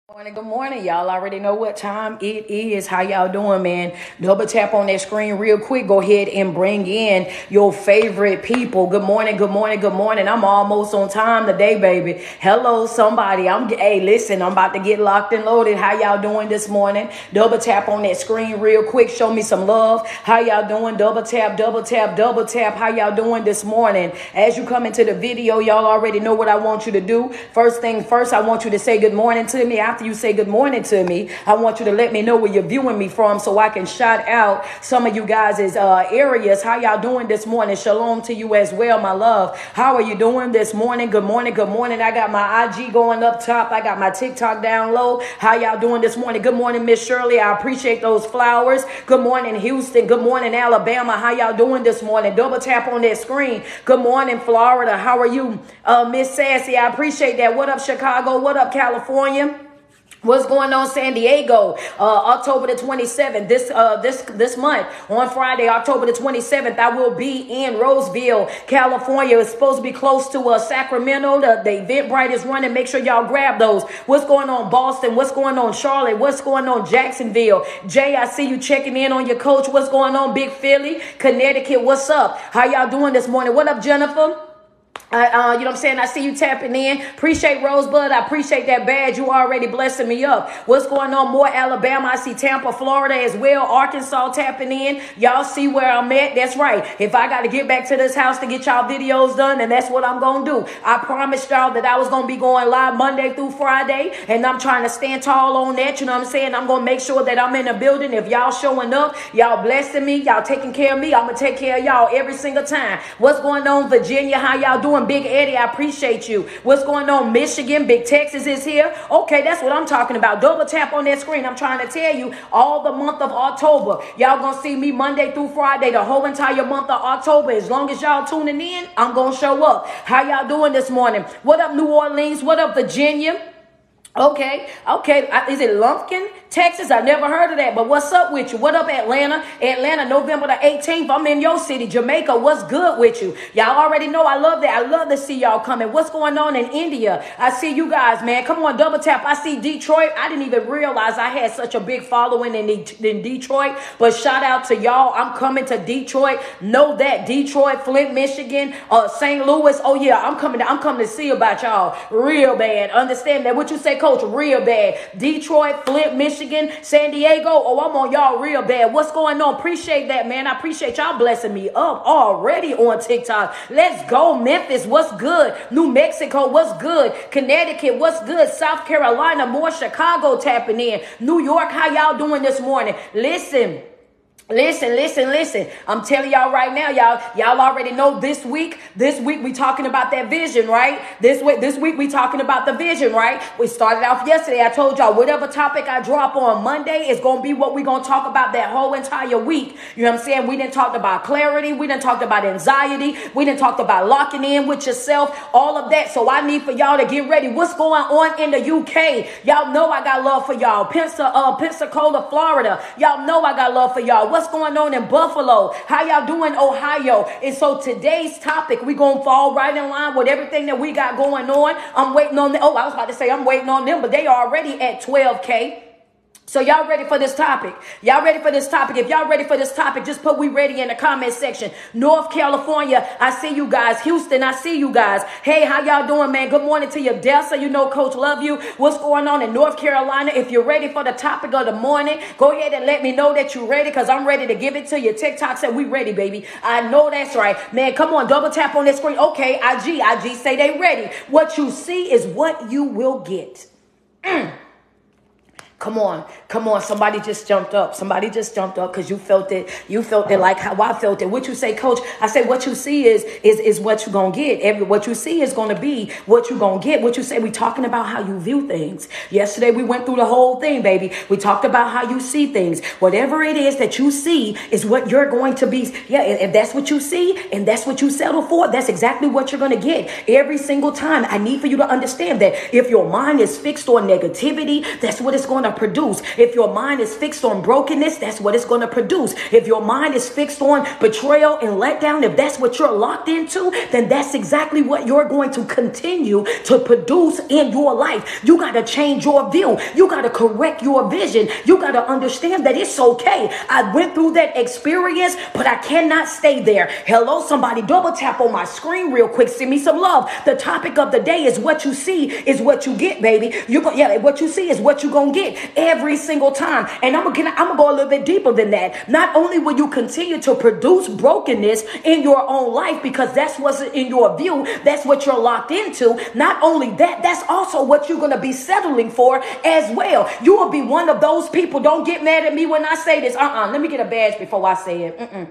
Good morning. Y'all already know what time it is. How y'all doing, man? Double tap on that screen real quick. Go ahead and bring in your favorite people. Good morning, good morning, good morning. I'm almost on time today, baby. Hello, somebody. Hey, listen, I'm about to get locked and loaded. How y'all doing this morning? Double tap on that screen real quick. Show me some love. How y'all doing? Double tap, double tap, double tap. How y'all doing this morning? As you come into the video, y'all already know what I want you to do. First thing first, I want you to say good morning to me. After you say good morning to me, I want you to let me know where you're viewing me from so I can shout out some of you guys' areas. How y'all doing this morning? Shalom to you as well, my love. How are you doing this morning? Good morning, good morning. I got my IG going up top. I got my TikTok down low. How y'all doing this morning? Good morning, Miss Shirley. I appreciate those flowers. Good morning, Houston. Good morning, Alabama. How y'all doing this morning? Double tap on that screen. Good morning, Florida. How are you, Miss Sassy? I appreciate that. What up, Chicago? What up, California? What's going on, San Diego? October the 27th, this month, on Friday, October the 27th, I will be in Roseville, California. It's supposed to be close to Sacramento. The Eventbrite is running. Make sure y'all grab those. What's going on, Boston? What's going on, Charlotte? What's going on, Jacksonville? Jay, I see you checking in on your coach. What's going on, Big Philly? Connecticut, what's up? How y'all doing this morning? What up, Jennifer? You know what I'm saying? I see you tapping in. Appreciate Rosebud. I appreciate that badge. You already blessing me up. What's going on? More Alabama. I see Tampa, Florida as well. Arkansas tapping in. Y'all see where I'm at? That's right. If I got to get back to this house to get y'all videos done, then that's what I'm going to do. I promised y'all that I was going to be going live Monday through Friday, and I'm trying to stand tall on that. You know what I'm saying? I'm going to make sure that I'm in the building. If y'all showing up, y'all blessing me, y'all taking care of me, I'm going to take care of y'all every single time. What's going on, Virginia? How y'all doing? Big Eddie, I appreciate you. What's going on, Michigan? Big Texas is here. Okay, that's what I'm talking about. Double tap on that screen. I'm trying to tell you, all the month of October, y'all gonna see me Monday through Friday, the whole entire month of October. As long as y'all tuning in, I'm gonna show up. How y'all doing this morning? What up, New Orleans? What up, Virginia? Okay. Is it Lumpkin, Texas? I never heard of that, but what's up with you? What up, Atlanta? Atlanta, November the 18th. I'm in your city, Jamaica. What's good with you? Y'all already know I love that. I love to see y'all coming. What's going on in India? I see you guys, man. Come on, double tap. I see Detroit. I didn't even realize I had such a big following in Detroit, but shout out to y'all. I'm coming to Detroit. Know that. Detroit, Flint, Michigan, St. Louis. Oh yeah, I'm coming to see about y'all real bad. Understand that? What you say, Coach? Real bad. Detroit, Flint, Michigan, San Diego. Oh, I'm on y'all real bad. What's going on? Appreciate that, man. I appreciate y'all blessing me up already on TikTok. Let's go, Memphis. What's good? New Mexico. What's good? Connecticut. What's good? South Carolina. More Chicago tapping in. New York. How y'all doing this morning? Listen. I'm telling y'all right now, y'all already know this week we talking about that vision, right? This week we talking about the vision, right? We started off yesterday. I told y'all whatever topic I drop on Monday is going to be what we're going to talk about that whole entire week. You know what I'm saying? We didn't talk about clarity. We didn't talk about anxiety. We didn't talk about locking in with yourself, all of that. So I need for y'all to get ready. What's going on in the UK? Y'all know I got love for y'all. Pensacola, Florida. Y'all know I got love for y'all. What's going on in Buffalo? How y'all doing, Ohio? And so today's topic, we going to fall right in line with everything that we got going on. I'm waiting on them. Oh, I was about to say I'm waiting on them, but they are already at 12K. So y'all ready for this topic? Y'all ready for this topic? If y'all ready for this topic, just put we ready in the comment section. North Carolina, I see you guys. Houston, I see you guys. Hey, how y'all doing, man? Good morning to you. Delsa, you know Coach love you. What's going on in North Carolina? If you're ready for the topic of the morning, go ahead and let me know that you're ready, because I'm ready to give it to you. TikTok said we ready, baby. I know that's right. Man, come on, double tap on that screen. Okay, IG say they ready. What you see is what you will get. Come on. Somebody just jumped up. Because you felt it. You felt it like how I felt it. What you say, Coach? I say what you see is what you're going to get. What you see is going to be what you're going to get. What you say, we talking about how you view things. Yesterday, we went through the whole thing, baby. We talked about how you see things. Whatever it is that you see is what you're going to be. Yeah, if that's what you see and that's what you settle for, that's exactly what you're going to get every single time. I need for you to understand that if your mind is fixed on negativity, that's what it's going to produce. If your mind is fixed on brokenness, that's what it's going to produce. If your mind is fixed on betrayal and letdown, if that's what you're locked into, then that's exactly what you're going to continue to produce in your life. You got to change your view. You got to correct your vision. You got to understand that it's okay. I went through that experience, but I cannot stay there. Hello, somebody. Double tap on my screen real quick. Send me some love. The topic of the day is what you see is what you get, baby. What you see is what you're going to get every single time. And I'm going to go a little bit deeper than that. Not only will you continue to produce brokenness in your own life because that's what's in your view, that's what you're locked into. Not only that, that's also what you're going to be settling for as well. You will be one of those people. Don't get mad at me when I say this. Let me get a badge before I say it.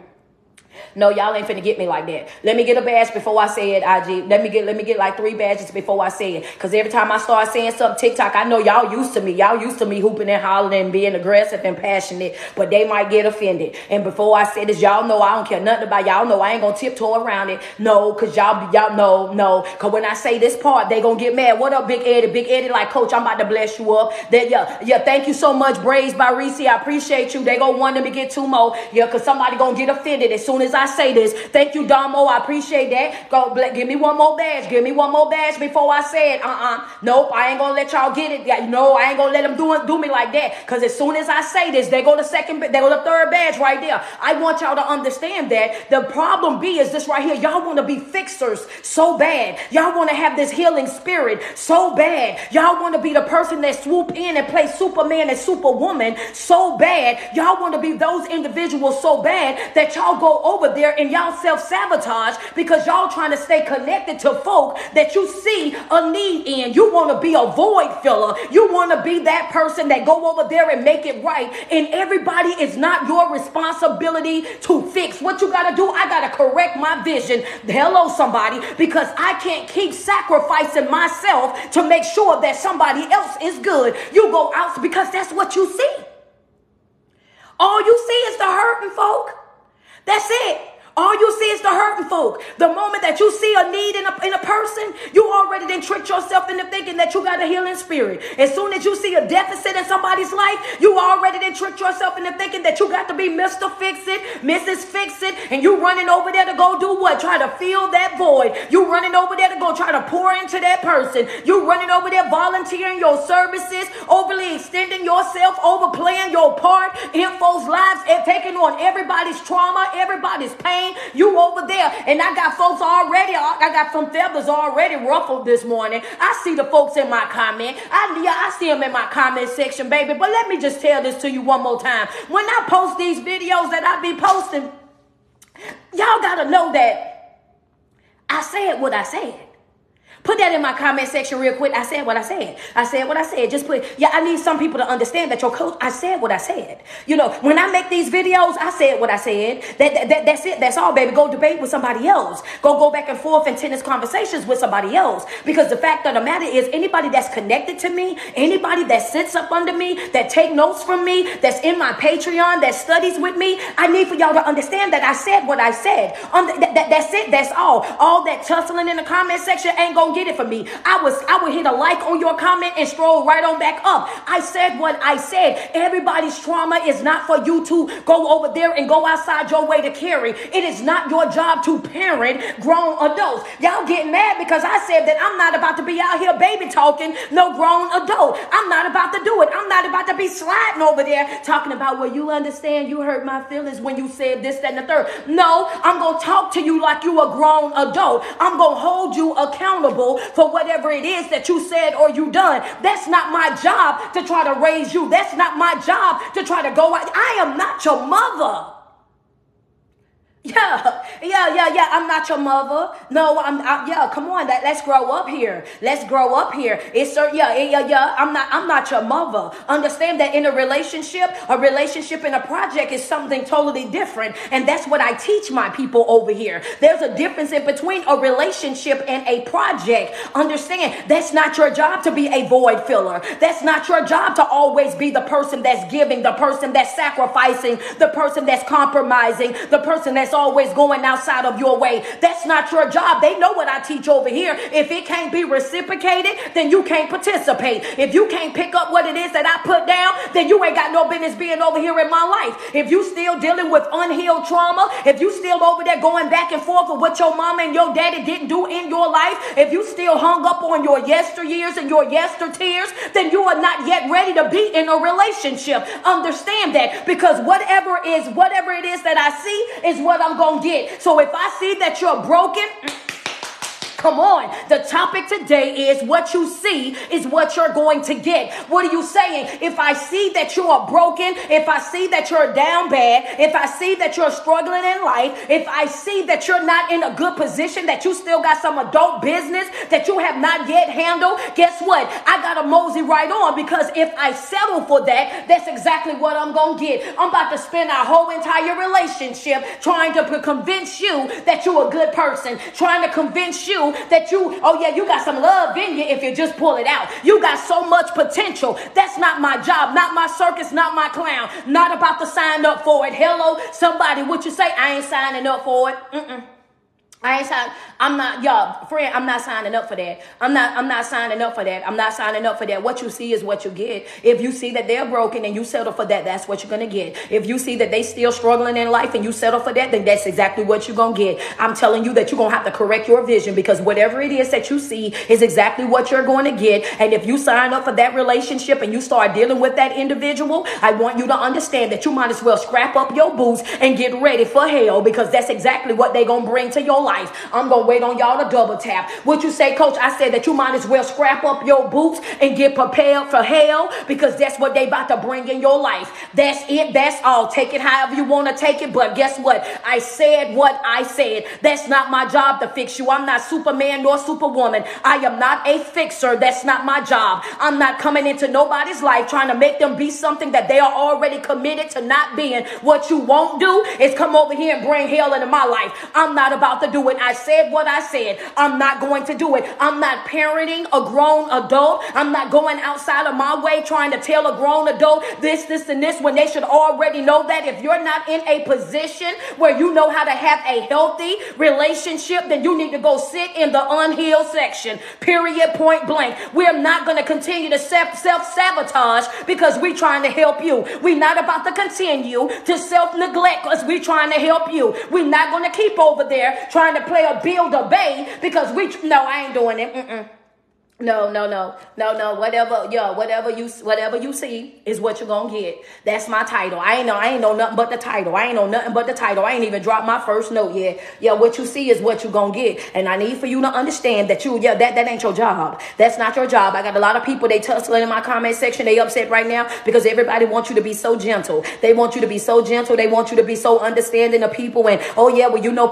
No, y'all ain't finna get me like that. Let me get a badge before I say it, IG. Let me get like 3 badges before I say it. Because every time I start saying something TikTok, I know y'all used to me. Y'all used to me hooping and hollering and being aggressive and passionate. But they might get offended. And before I say this, y'all know I don't care nothing about y'all. Know I ain't gonna tiptoe around it. No, because y'all no. Because when I say this part, they gonna get mad. What up, Big Eddie? Big Eddie, like, Coach, I'm about to bless you up. Thank you so much, Braids by Reese. I appreciate you. They gonna want them to get 2 more. Yeah, because somebody gonna get offended as soon as I say this. Thank you, Damo. I appreciate that. Give me 1 more badge. Give me 1 more badge before I say it. Nope, I ain't gonna let y'all get it. No, I ain't gonna let them do me like that. Because as soon as I say this, they go to 3rd badge right there. I want y'all to understand that the problem is this right here. Y'all want to be fixers so bad. Y'all want to have this healing spirit so bad. Y'all want to be the person that swoop in and play Superman and Superwoman so bad. Y'all want to be those individuals so bad that y'all go over there and y'all self-sabotage because y'all trying to stay connected to folk that you see a need in. You want to be a void filler. You want to be that person that go over there and make it right. And everybody is not your responsibility to fix. What you got to do, I got to correct my vision. Hello, somebody, because I can't keep sacrificing myself to make sure that somebody else is good. You go out because that's what you see. All you see is the hurting folk. That's it. All you see is the hurting folk. The moment that you see a need in a person, you already then tricked yourself into thinking that you got a healing spirit. As soon as you see a deficit in somebody's life, you already then tricked yourself into thinking that you got to be Mr. Fix-It, Mrs. Fix-It, and you running over there to go do what? Try to fill that void. You running over there to go try to pour into that person. You running over there volunteering your services, overly extending yourself, overplaying your part in folks' lives, and taking on everybody's trauma, everybody's pain. You over there, and I got folks already. I got some feathers already ruffled this morning. I see the folks in my comment. I see them in my comment section, baby. But let me just tell this to you one more time. When I post these videos that I be posting, y'all gotta know that I said what I said. Put that in my comment section real quick. I said what I said. I said what I said. Just put, I need some people to understand that your coach, I said what I said. You know, when I make these videos, I said what I said. That's it. That's all, baby. Go debate with somebody else. Go back and forth and tennis conversations with somebody else. Because the fact of the matter is, anybody that's connected to me, anybody that sits up under me, that take notes from me, that's in my Patreon, that studies with me, I need for y'all to understand that I said what I said. That's it. That's all. All that tussling in the comment section ain't gonna get it for me. I would hit a like on your comment and scroll right on back up. I said what I said. Everybody's trauma is not for you to go over there and go outside your way to carry. It is not your job to parent grown adults. Y'all getting mad because I said that I'm not about to be out here baby talking no grown adult. I'm not about to do it. I'm not about to be sliding over there talking about, well, you understand you hurt my feelings when you said this, that, and the third. No, I'm going to talk to you like you a grown adult. I'm going to hold you accountable for whatever it is that you said or you done. That's not my job to try to raise you. That's not my job to try to go out. I am not your mother. Yeah. I'm not your mother. No, come on. Let's grow up here. Let's grow up here. I'm not your mother. Understand that in a relationship and a project is something totally different. And that's what I teach my people over here. There's a difference in between a relationship and a project. Understand, that's not your job to be a void filler. That's not your job to always be the person that's giving, the person that's sacrificing, the person that's compromising, the person that's that's always going outside of your way. That's not your job. They know what I teach over here. If it can't be reciprocated, then you can't participate. If you can't pick up what it is that I put down, then you ain't got no business being over here in my life. If you still dealing with unhealed trauma, if you still over there going back and forth with what your mama and your daddy didn't do in your life, if you still hung up on your yesteryears and your yestertears, then you are not yet ready to be in a relationship. Understand that, because whatever it is that I see is what I'm going to get. So if I see that you're broken, come on. The topic today is what you see is what you're going to get. What are you saying? If I see that you are broken, if I see that you're down bad, if I see that you're struggling in life, if I see that you're not in a good position, that you still got some adult business that you have not yet handled, guess what? I got to mosey right on, because if I settle for that, that's exactly what I'm going to get. I'm about to spend our whole entire relationship trying to convince you that you're a good person, trying to convince you that you got some love in you if you just pull it out. You got so much potential. That's not my job, not my circus, not my clown. Not about to sign up for it. Hello, somebody, what you say? I ain't signing up for it. I'm not signing up for that. I'm not signing up for that. I'm not signing up for that. What you see is what you get. If you see that they're broken and you settle for that, that's what you're going to get. If you see that they still struggling in life and you settle for that, then that's exactly what you're going to get. I'm telling you that you're going to have to correct your vision, because whatever it is that you see is exactly what you're going to get. And if you sign up for that relationship and you start dealing with that individual, I want you to understand that you might as well scrap up your boots and get ready for hell, because that's exactly what they're going to bring to your life. I'm going to wait on y'all to double tap. What you say, Coach? I said that you might as well scrap up your boots and get prepared for hell, because that's what they about to bring in your life. That's it. That's all. Take it however you want to take it. But guess what? I said what I said. That's not my job to fix you. I'm not Superman nor Superwoman. I am not a fixer. That's not my job. I'm not coming into nobody's life trying to make them be something that they are already committed to not being. What you won't do is come over here and bring hell into my life. I'm not about to do it. I said what I said. I'm not going to do it. I'm not parenting a grown adult. I'm not going outside of my way trying to tell a grown adult this, and this, when they should already know that. If you're not in a position where you know how to have a healthy relationship, then you need to go sit in the unhealed section. Period. Point blank. We're not going to continue to self-sabotage because we're trying to help you. We're not about to continue to self-neglect because we're trying to help you. We're not going to keep over there trying to play a build a bay because I ain't doing it. No. Whatever you see is what you're gonna get. That's my title. I ain't know nothing but the title. I ain't even dropped my first note yet. Yeah, what you see is what you're gonna get. And I need for you to understand that that ain't your job. That's not your job. I got a lot of people, they tussling in my comment section. They upset right now because everybody wants you to be so gentle. They want you to be so gentle. They want you to be so understanding of people. And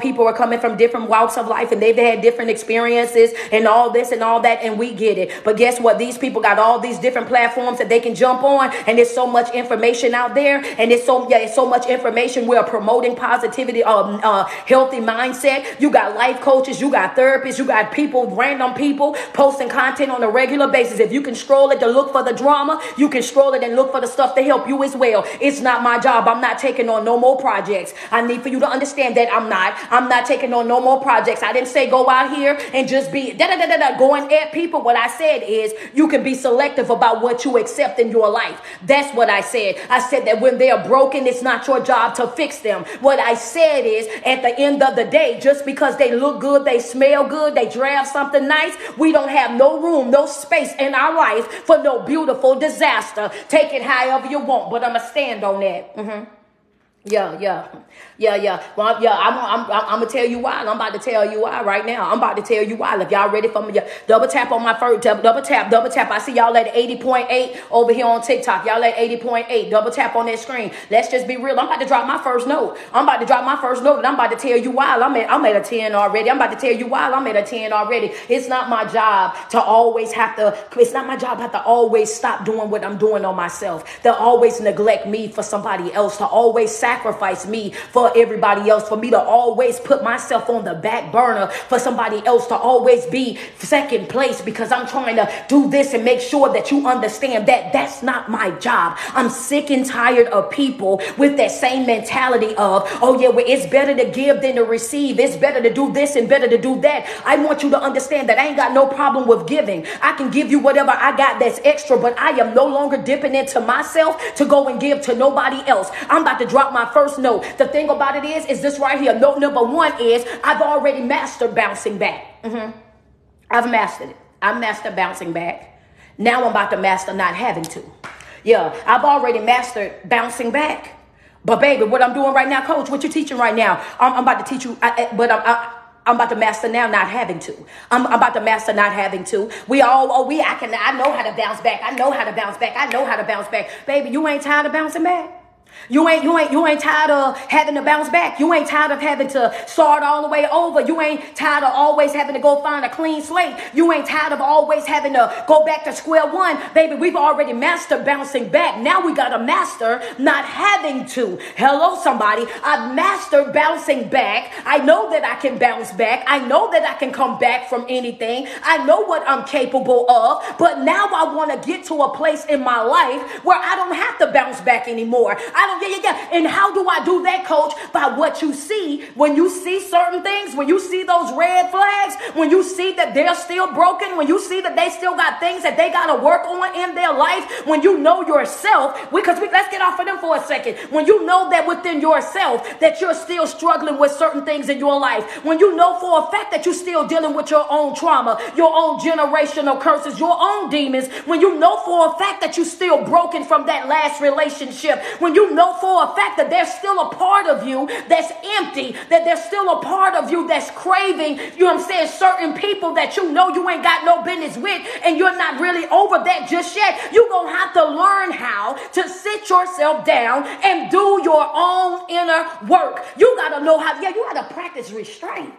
people are coming from different walks of life and they've had different experiences and all this and all that, and we get it. But guess what? These people got all these different platforms that they can jump on, and there's so much information out there, and it's so much information. We're promoting positivity, healthy mindset. You got life coaches, you got therapists, you got random people posting content on a regular basis. If you can scroll it to look for the drama, you can scroll it and look for the stuff to help you as well. It's not my job. I'm not taking on no more projects. I need for you to understand that I'm not taking on no more projects. I didn't say go out here and just be going at people. What I said is you can be selective about what you accept in your life. That's what I said. I said that when they are broken, it's not your job to fix them. What I said is at the end of the day, just because they look good, they smell good, they draft something nice, we don't have no room, no space in our life for no beautiful disaster. Take it however you want, but I'm going to stand on that. Yeah. Well, I'm gonna tell you why. I'm about to tell you why right now. I'm about to tell you why. If y'all ready for me, double tap on my first, double tap. I see y'all at 80.8 over here on TikTok. Y'all at 80.8. Double tap on that screen. Let's just be real. I'm about to drop my first note. And I'm about to tell you why I'm at a 10 already. I'm about to tell you why I'm at a 10 already. It's not my job to always have to always stop doing what I'm doing on myself. To always neglect me for somebody else. To always sacrifice me for everybody else, for me to always put myself on the back burner, for somebody else to always be second place because I'm trying to do this and make sure that you understand that that's not my job. I'm sick and tired of people with that same mentality of, oh yeah, well, it's better to give than to receive. It's better to do this and better to do that. I want you to understand that I ain't got no problem with giving. I can give you whatever I got that's extra, but I am no longer dipping into myself to go and give to nobody else. I'm about to drop my first note. The thing about it is this right here. Note number one is I've already mastered bouncing back. I've mastered it. I mastered bouncing back. Now I'm about to master not having to. Yeah, I've already mastered bouncing back. But baby, what I'm doing right now, coach, what you teaching right now, I'm about to teach you, I'm about to master now not having to. I'm about to master not having to. I know how to bounce back. I know how to bounce back. I know how to bounce back. Baby, you ain't tired of bouncing back? You ain't tired of having to bounce back. You ain't tired of having to start all the way over. You ain't tired of always having to go find a clean slate. You ain't tired of always having to go back to square one. Baby, we've already mastered bouncing back. Now we got to master not having to. Hello, somebody. I've mastered bouncing back. I know that I can bounce back. I know that I can come back from anything. I know what I'm capable of. But now I want to get to a place in my life where I don't have to bounce back anymore. And how do I do that, coach? By what you see. When you see certain things, when you see those red flags, when you see that they're still broken, when you see that they still got things that they got to work on in their life, when you know yourself, let's get off of them for a second. When you know that within yourself that you're still struggling with certain things in your life, when you know for a fact that you're still dealing with your own trauma, your own generational curses, your own demons, when you know for a fact that you're still broken from that last relationship, when you know for a fact that there's still a part of you that's empty, that there's still a part of you that's craving, you know what I'm saying, certain people that you know you ain't got no business with, and you're not really over that just yet, you're going to have to learn how to sit yourself down and do your own inner work. You got to know how, you got to practice restraint.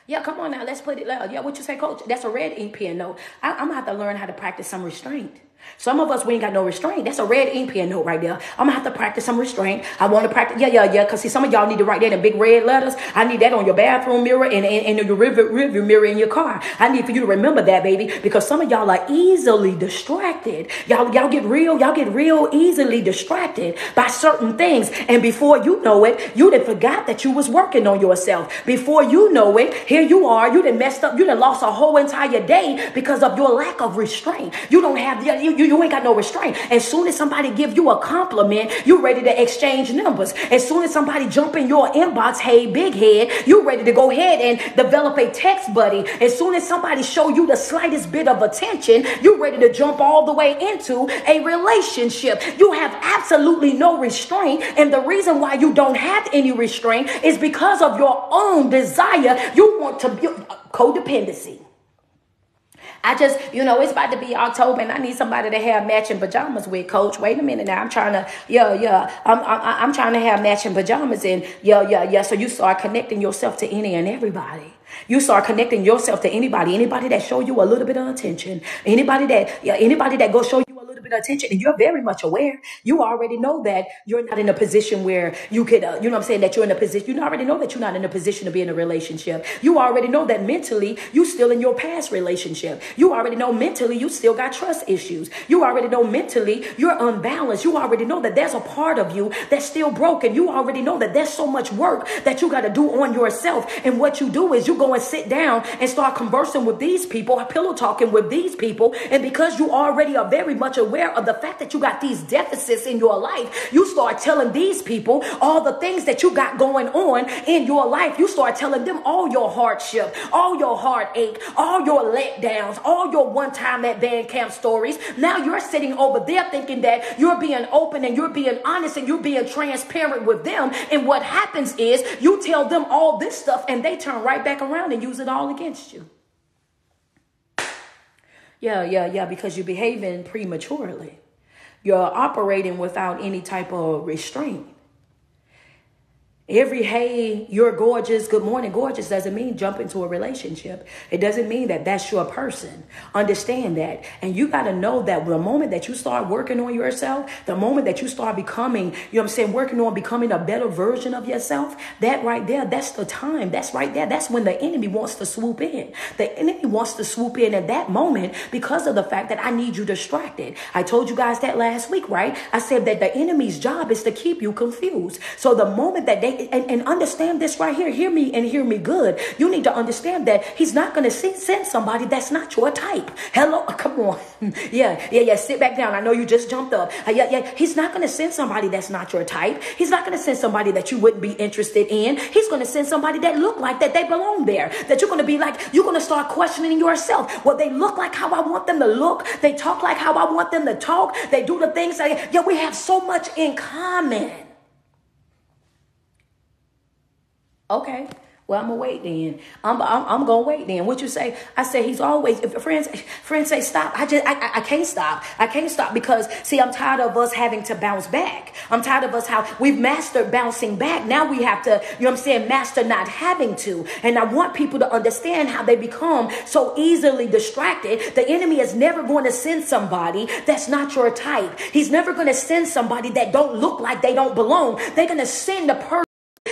Yeah, come on now, let's put it loud. Yeah, what you say, coach? That's a red ink pen note. I'm going to have to learn how to practice some restraint. Some of us, we ain't got no restraint. That's a red ink pen note right there. I'm going to have to practice some restraint. I want to practice. Yeah. Because see, some of y'all need to write that in big red letters. I need that on your bathroom mirror and in your rearview mirror in your car. I need for you to remember that, baby, because some of y'all are easily distracted. Y'all get real easily distracted by certain things. And before you know it, you done forgot that you was working on yourself. Before you know it, here you are. You done messed up. You done lost a whole entire day because of your lack of restraint. You don't have you ain't got no restraint. As soon as somebody give you a compliment, you ready to exchange numbers. As soon as somebody jump in your inbox, hey, big head, you ready to go ahead and develop a text buddy. As soon as somebody show you the slightest bit of attention, you ready to jump all the way into a relationship. You have absolutely no restraint. And the reason why you don't have any restraint is because of your own desire. You want to build codependency. It's about to be October and I need somebody to have matching pajamas with, coach. Wait a minute now. I'm trying to, I'm trying to have matching pajamas and So you start connecting yourself to any and everybody. You start connecting yourself to anybody that show you a little bit of attention, anybody that go show you a little bit of attention, and you're very much aware. You already know that you're not in a position where you could, that you're in a position. You already know that you're not in a position to be in a relationship. You already know that mentally you still in your past relationship. You already know mentally you still got trust issues. You already know mentally you're unbalanced. You already know that there's a part of you that's still broken. You already know that there's so much work that you got to do on yourself. And what you do is you go and sit down and start conversing with these people, pillow talking with these people. And because you already are very much aware of the fact that you got these deficits in your life, you start telling these people all the things that you got going on in your life. You start telling them all your hardship, all your heartache, all your letdowns, all your one-time at band camp stories. Now you're sitting over there thinking that you're being open and you're being honest and you're being transparent with them. And what happens is you tell them all this stuff and they turn right back around and use it all against you. Because you're behaving prematurely. You're operating without any type of restraint. Every hey, you're gorgeous, good morning, gorgeous doesn't mean jump into a relationship. It doesn't mean that that's your person. Understand that. And you got to know that the moment that you start working on yourself, the moment that you start becoming, you know what I'm saying, working on becoming a better version of yourself, that right there, that's the time. That's right there. That's when the enemy wants to swoop in. The enemy wants to swoop in at that moment because of the fact that I need you distracted. I told you guys that last week, right? I said that the enemy's job is to keep you confused. So the moment that and understand this right here, hear me and hear me good. You need to understand that he's not going to send somebody that's not your type. Hello, come on. Yeah. Sit back down. I know you just jumped up. Yeah. He's not going to send somebody that's not your type. He's not going to send somebody that you wouldn't be interested in. He's going to send somebody that look like that they belong there. That you're going to be like, you're going to start questioning yourself. Well, they look like how I want them to look. They talk like how I want them to talk. They do the things that, yeah, we have so much in common. Okay. Well, I'm gonna wait then. I'm gonna wait then. What you say? I say he's always. If friends say stop, I can't stop. I can't stop because see, I'm tired of us having to bounce back. I'm tired of us how we've mastered bouncing back. Now we have to, you know what I'm saying, master not having to. And I want people to understand how they become so easily distracted. The enemy is never going to send somebody that's not your type. He's never going to send somebody that don't look like they don't belong. They're going to send a person.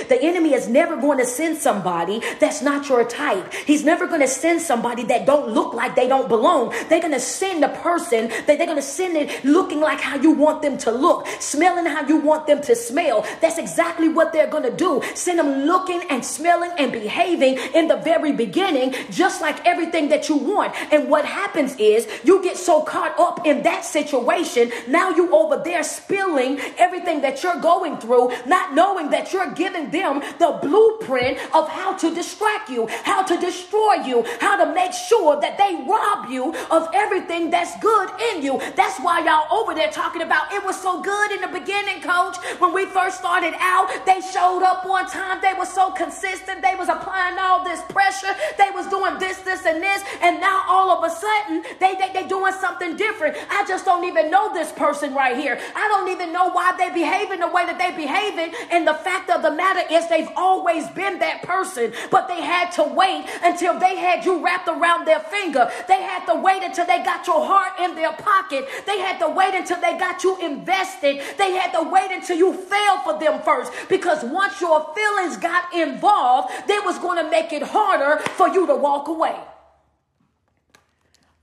The enemy is never going to send somebody that's not your type. He's never going to send somebody that don't look like they don't belong. They're going to send a person that they're going to send it looking like how you want them to look, smelling how you want them to smell. That's exactly what they're going to do. Send them looking and smelling and behaving in the very beginning, just like everything that you want. And what happens is you get so caught up in that situation. Now you over there spilling everything that you're going through, not knowing that you're giving them the blueprint of how to distract you, how to destroy you, how to make sure that they rob you of everything that's good in you. That's why y'all over there talking about it was so good in the beginning, coach. When we first started out, they showed up on time. They were so consistent. They was applying all this pressure. They was doing this, and this. And now all of a sudden, they doing something different. I just don't even know this person right here. I don't even know why they behaving the way that they behaving. And the fact of the matter is they've always been that person, but they had to wait until they had you wrapped around their finger. They had to wait until they got your heart in their pocket. They had to wait until they got you invested. They had to wait until you fell for them first, because once your feelings got involved, they was going to make it harder for you to walk away.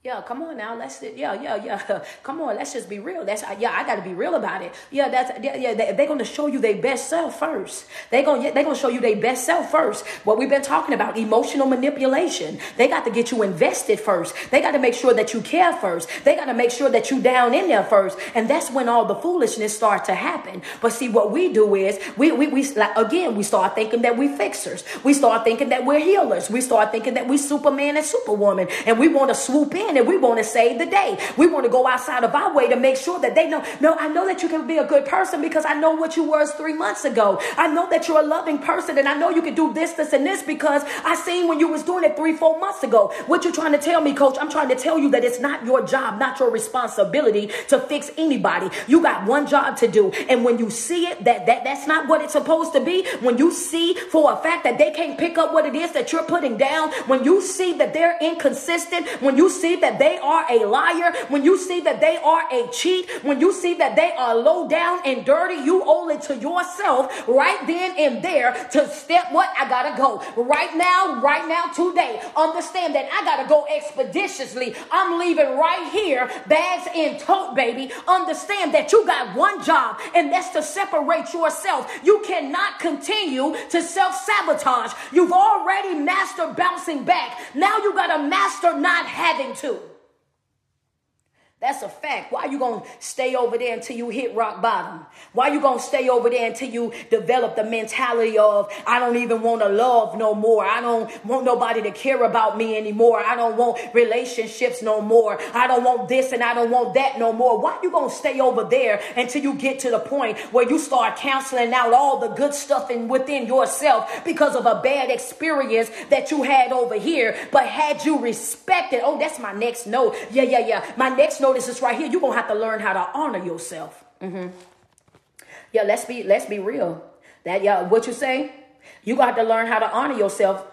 Yeah, come on now. Come on, let's just be real. I got to be real about it. They're going to show you their best self first. They're going to show you their best self first. What we've been talking about, emotional manipulation. They got to get you invested first. They got to make sure that you care first. They got to make sure that you down in there first. And that's when all the foolishness starts to happen. But see, what we do is we start thinking that we fixers. We start thinking that we're healers. We start thinking that we Superman and Superwoman, and we want to swoop in and we want to save the day. We want to go outside of our way to make sure that they know, no, I know that you can be a good person because I know what you were 3 months ago. I know that you're a loving person, and I know you can do this, and this because I seen when you was doing it 3-4 months ago. What you trying to tell me, coach? I'm trying to tell you that it's not your job, not your responsibility to fix anybody. You got one job to do. And when you see it, that's not what it's supposed to be. When you see for a fact that they can't pick up what it is that you're putting down, when you see that they're inconsistent, when you see that they are a liar, when you see that they are a cheat, when you see that they are low down and dirty, you owe it to yourself right then and there to step what? I gotta go right now, today. Understand that I gotta go expeditiously. I'm leaving right here, bags in tote, baby. Understand that you got one job, and that's to separate yourself. You cannot continue to self-sabotage. You've already mastered bouncing back. Now you gotta master not having to. That's a fact. Why you going to stay over there until you hit rock bottom? Why you going to stay over there until you develop the mentality of, I don't even want to love no more. I don't want nobody to care about me anymore. I don't want relationships no more. I don't want this and I don't want that no more. Why you going to stay over there until you get to the point where you start canceling out all the good stuff within yourself because of a bad experience that you had over here? But had you respected, oh, that's my next note. Yeah. My next note is this right here. You're going to have to learn how to honor yourself. Yeah, let's be real. That, yeah, what you say? You got to learn how to honor yourself.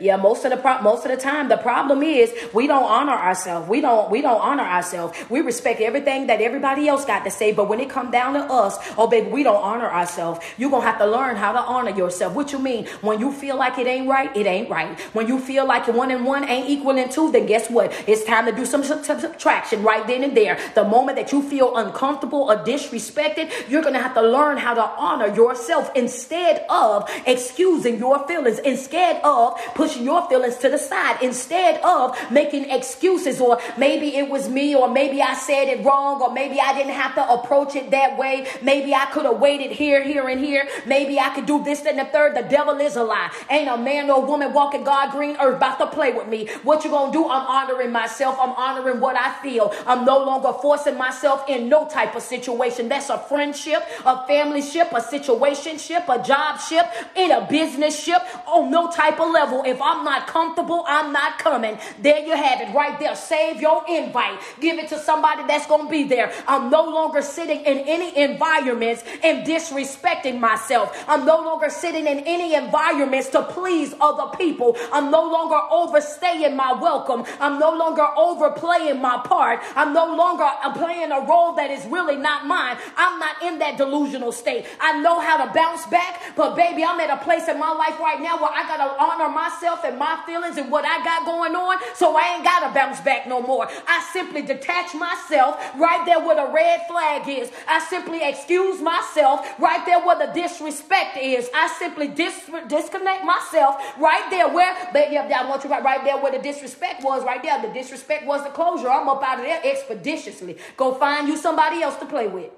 Yeah, most of the time the problem is we don't honor ourselves. We don't honor ourselves. We respect everything that everybody else got to say, but when it come down to us, oh baby, we don't honor ourselves. You're gonna have to learn how to honor yourself. What you mean? When you feel like it ain't right, it ain't right. When you feel like 1 and 1 ain't equaling 2, then guess what? It's time to do some subtraction right then and there. The moment that you feel uncomfortable or disrespected, you're gonna have to learn how to honor yourself instead of excusing your feelings, instead of pushing your feelings to the side, instead of making excuses, or maybe it was me, or maybe I said it wrong, or maybe I didn't have to approach it that way. Maybe I could have waited here, and here. Maybe I could do this and the third. The devil is a lie. Ain't a man or woman walking God green earth about to play with me. What you gonna do? I'm honoring myself. I'm honoring what I feel. I'm no longer forcing myself in no type of situation. That's a friendship, a family ship, a situationship, a job ship, in a business ship, on no type of level. If I'm not comfortable, I'm not coming. There you have it right there. Save your invite. Give it to somebody that's going to be there. I'm no longer sitting in any environments and disrespecting myself. I'm no longer sitting in any environments to please other people. I'm no longer overstaying my welcome. I'm no longer overplaying my part. I'm no longer playing a role that is really not mine. I'm not in that delusional state. I know how to bounce back, but baby, I'm at a place in my life right now where I got to honor myself and my feelings and what I got going on, so I ain't got to bounce back no more. I simply detach myself right there where the red flag is. I simply excuse myself right there where the disrespect is. I simply disconnect myself right there where, baby, I want you right there where the disrespect was, right there. The disrespect was the closure. I'm up out of there expeditiously. Go find you somebody else to play with.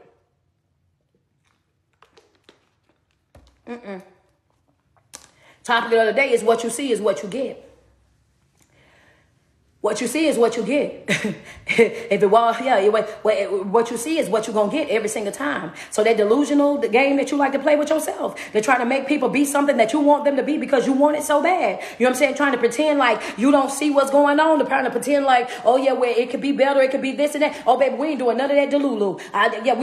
Topic of the other day is what you see is what you get. What you see is what you get. If it was, yeah, what you see is what you're going to get every single time. So that delusional, the game that you like to play with yourself, they're trying to make people be something that you want them to be because you want it so bad. You know what I'm saying? Trying to pretend like you don't see what's going on. They're trying to pretend like, oh yeah, well, it could be better. It could be this and that. Oh, baby, we ain't doing none of that delulu.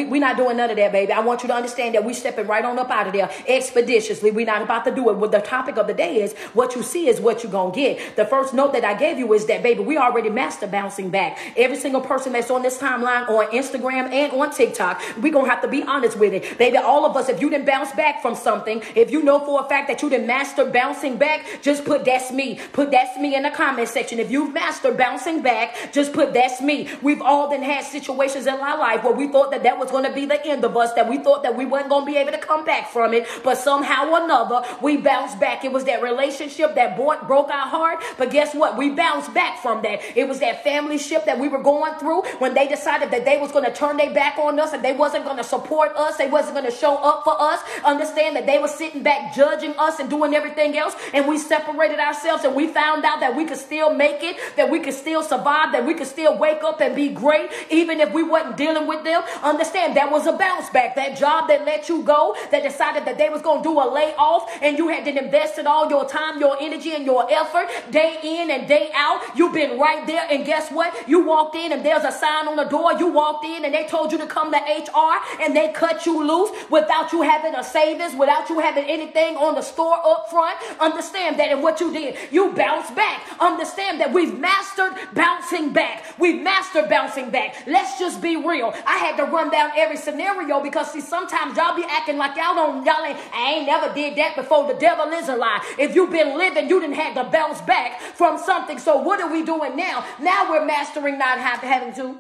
We're not doing none of that, baby. I want you to understand that we stepping right on up out of there expeditiously. We're not about to do it. Well, the topic of the day is what you see is what you're going to get. The first note that I gave you is that, baby, we already mastered bouncing back. Every single person that's on this timeline on Instagram and on TikTok, we're going to have to be honest with it. Baby, all of us, if you didn't bounce back from something, if you know for a fact that you didn't master bouncing back, just put that's me. Put that's me in the comment section. If you've mastered bouncing back, just put that's me. We've all then had situations in our life where we thought that was going to be the end of us, that we thought that we weren't going to be able to come back from it, but somehow or another, we bounced back. It was that relationship that broke our heart, but guess what? We bounced back from that. It was that family ship that we were going through when they decided that they was going to turn their back on us and they wasn't going to support us. They wasn't going to show up for us. Understand that they were sitting back judging us and doing everything else. And we separated ourselves and we found out that we could still make it, that we could still survive, that we could still wake up and be great, even if we wasn't dealing with them. Understand that was a bounce back. That job that let you go, that decided that they was going to do a layoff and you had to invest all your time, your energy, and your effort day in and day out. You've been right there. And guess what? You walked in and there's a sign on the door. You walked in and they told you to come to HR and they cut you loose without you having a savings, without you having anything on the store up front. Understand that, and what you did, you bounced back. Understand that we've mastered bouncing back. We've mastered bouncing back. Let's just be real. I had to run down every scenario because see, sometimes y'all be acting like I ain't never did that before. The devil is a lie. If you've been living, you didn't have to bounce back from something. So what are we doing now? Now we're mastering not having to.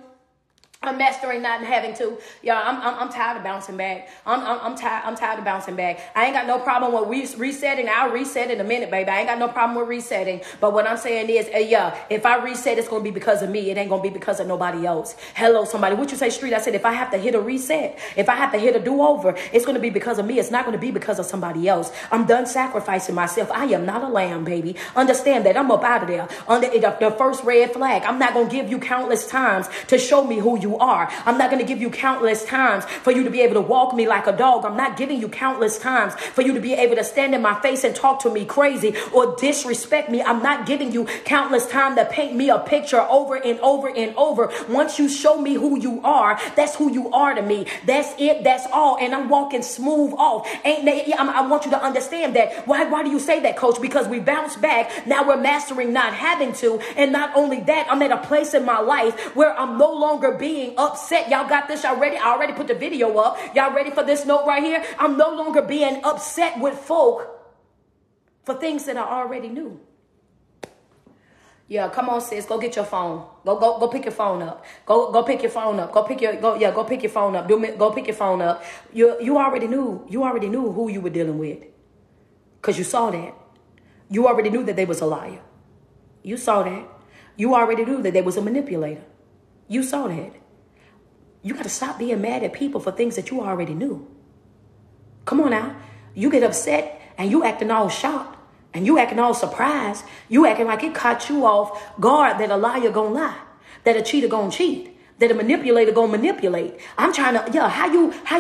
I'm mastering not having to. Y'all, I'm tired of bouncing back. I'm tired of bouncing back. I ain't got no problem with resetting. I'll reset in a minute, baby. I ain't got no problem with resetting. But what I'm saying is, if I reset, it's going to be because of me. It ain't going to be because of nobody else. Hello, somebody. What you say, Street? I said, if I have to hit a reset, if I have to hit a do-over, it's going to be because of me. It's not going to be because of somebody else. I'm done sacrificing myself. I am not a lamb, baby. Understand that. I'm up out of there. Under the first red flag. I'm not going to give you countless times to show me who you you are. I'm not going to give you countless times for you to be able to walk me like a dog. I'm not giving you countless times for you to be able to stand in my face and talk to me crazy or disrespect me. I'm not giving you countless time to paint me a picture over and over and over. Once you show me who you are, that's who you are to me. That's it. That's all. And I'm walking smooth off. I want you to understand that. Why do you say that, coach? Because we bounce back. Now we're mastering not having to. And not only that, I'm at a place in my life where I'm no longer being upset. Y'all got this? Y'all ready? I already put the video up. Y'all ready for this note right here? I'm no longer being upset with folk for things that I already knew. Yeah, come on, sis. Go get your phone. Go pick your phone up. Go pick your phone up. Go pick your phone up. Go pick your phone up. You already knew who you were dealing with. Because you saw that. You already knew that they was a liar. You saw that. You already knew that they was a manipulator. You saw that. You got to stop being mad at people for things that you already knew. Come on now. You get upset and you acting all shocked. And you acting all surprised. You acting like it caught you off guard that a liar gonna lie. That a cheater gonna cheat. That a manipulator gonna manipulate. I'm trying to, how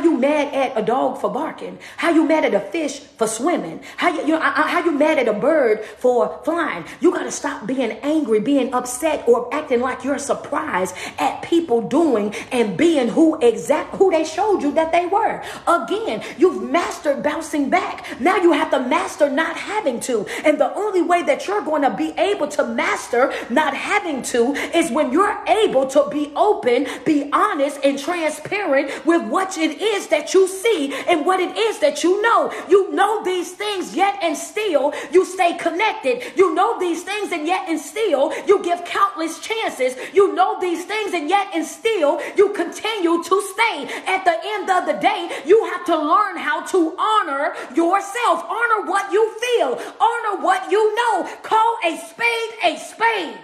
you mad at a dog for barking? How you mad at a fish for swimming? How you mad at a bird for flying? You gotta stop being angry, being upset, or acting like you're surprised at people doing and being who they showed you that they were. Again, you've mastered bouncing back. Now you have to master not having to. And the only way that you're going to be able to master not having to is when you're able to be open, be honest and transparent with what it is that you see and what it is that you know. You know these things, yet and still you stay connected. You know these things, and yet and still you give countless chances. You know these things, and yet and still you continue to stay. At the end of the day, you have to learn how to honor yourself. Honor what you feel. Honor what you know. Call a spade a spade.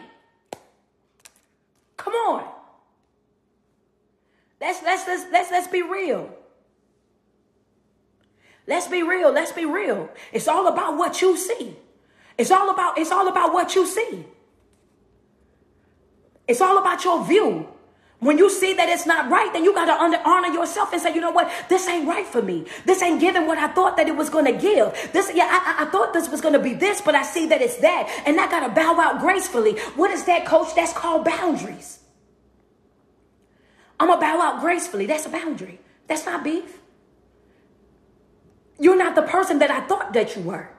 Come on. Let's be real. Let's be real. Let's be real. It's all about what you see. It's all about what you see. It's all about your view. When you see that it's not right, then you got to honor yourself and say, you know what? This ain't right for me. This ain't giving what I thought that it was going to give. I thought this was going to be this, but I see that it's that. And I got to bow out gracefully. What is that, coach? That's called boundaries. I'm going to bow out gracefully. That's a boundary. That's not beef. You're not the person that I thought that you were.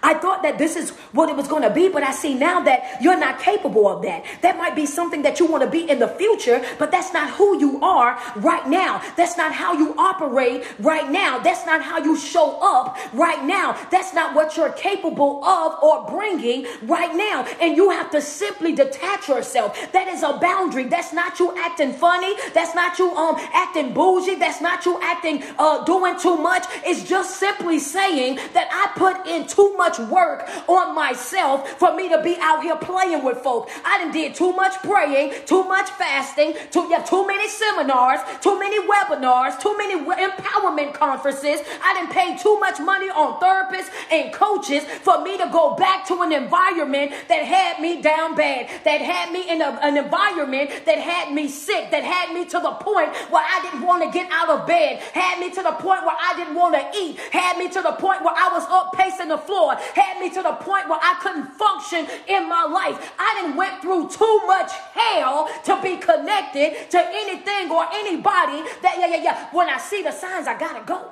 I thought that this is what it was going to be, but I see now that you're not capable of that. That might be something that you want to be in the future, but that's not who you are right now. That's not how you operate right now. That's not how you show up right now. That's not what you're capable of or bringing right now. And you have to simply detach yourself. That is a boundary. That's not you acting funny. That's not you acting bougie. That's not you acting doing too much. It's just simply saying that I put in too much work on myself for me to be out here playing with folk. I done did too much praying, too much fasting, too many seminars, too many webinars, too many empowerment conferences. I done paid too much money on therapists and coaches for me to go back to an environment that had me down bad, that had me in an environment that had me sick, that had me to the point where I didn't want to get out of bed, had me to the point where I didn't want to eat, had me to the point where I was up pacing the floor, had me to the point where I couldn't function in my life. I done went through too much hell to be connected to anything or anybody that, when I see the signs, I gotta go.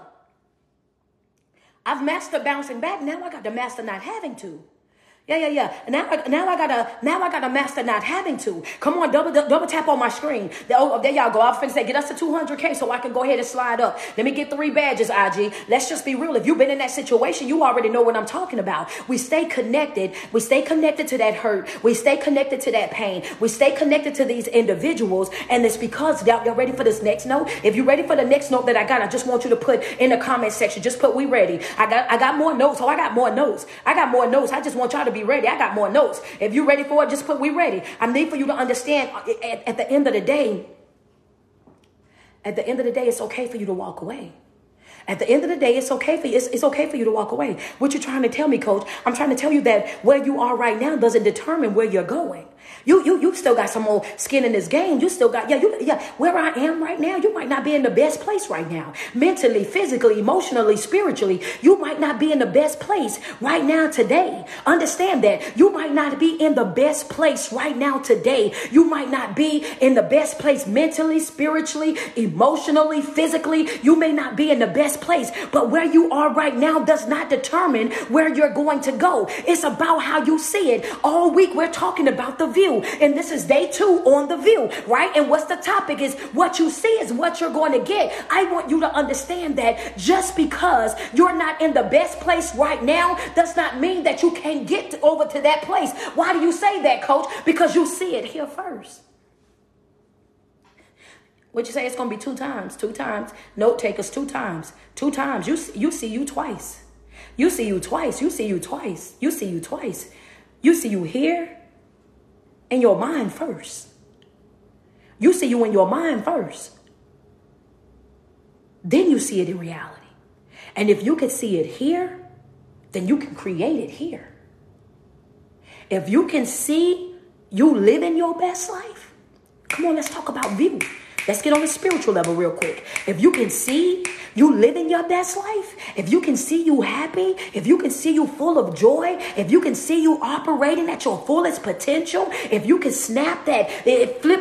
I've mastered bouncing back. Now I got to master not having to. Now I gotta master not having to. Come on, double tap on my screen. There y'all go. I was finna say, get us to 200K so I can go ahead and slide up. Let me get 3 badges, IG. Let's just be real. If you've been in that situation, you already know what I'm talking about. We stay connected. We stay connected to that hurt. We stay connected to that pain. We stay connected to these individuals. And it's because, y'all ready for this next note? If you're ready for the next note that I got, I just want you to put in the comment section. Just put, we ready. I got more notes. I got more notes. I just want y'all to be ready. I got more notes. If you're ready for it, just put we ready. I need for you to understand at the end of the day, it's okay for you to walk away. At the end of the day, it's okay for you. It's okay for you to walk away. What you're trying to tell me, coach? I'm trying to tell you that where you are right now doesn't determine where you're going. You still got some more skin in this game. You still got, where I am right now, you might not be in the best place right now. Mentally, physically, emotionally, spiritually, you might not be in the best place right now today. Understand that. You might not be in the best place right now today. You might not be in the best place mentally, spiritually, emotionally, physically. You may not be in the best place, but where you are right now does not determine where you're going to go. It's about how you see it. All week, we're talking about the view. And this is day 2 on the view, right? And what's the topic is what you see is what you're going to get. I want you to understand that just because you're not in the best place right now does not mean that you can't get over to that place. Why do you say that, coach? Because you see it here first. What you say? It's going to be 2 times. 2 times. Note takers, 2 times. 2 times. You see you twice. You see you twice. You see you twice. You see you twice. You see you here. In your mind first. You see you in your mind first. Then you see it in reality. And if you can see it here, then you can create it here. If you can see you living your best life, come on, let's talk about view. Let's get on the spiritual level real quick. If you can see you living your best life, if you can see you happy, if you can see you full of joy, if you can see you operating at your fullest potential, if you can flip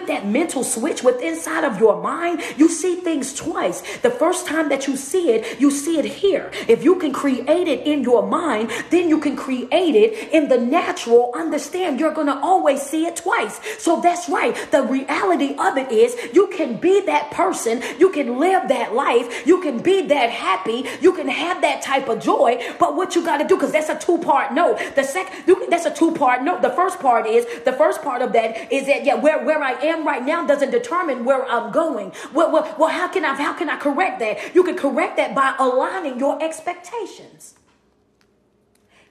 that mental switch within inside of your mind, you see things twice. The first time that you see it here. If you can create it in your mind, then you can create it in the natural. Understand, you're going to always see it twice. So that's right. The reality of it is you can be that person. You can live that life. You can be that happy. You can have that type of joy. But what you got to do, because that's a 2-part note. That's a 2-part note. The first part of that is that where I am right now doesn't determine where I'm going. Well, how can I correct that? You can correct that by aligning your expectations.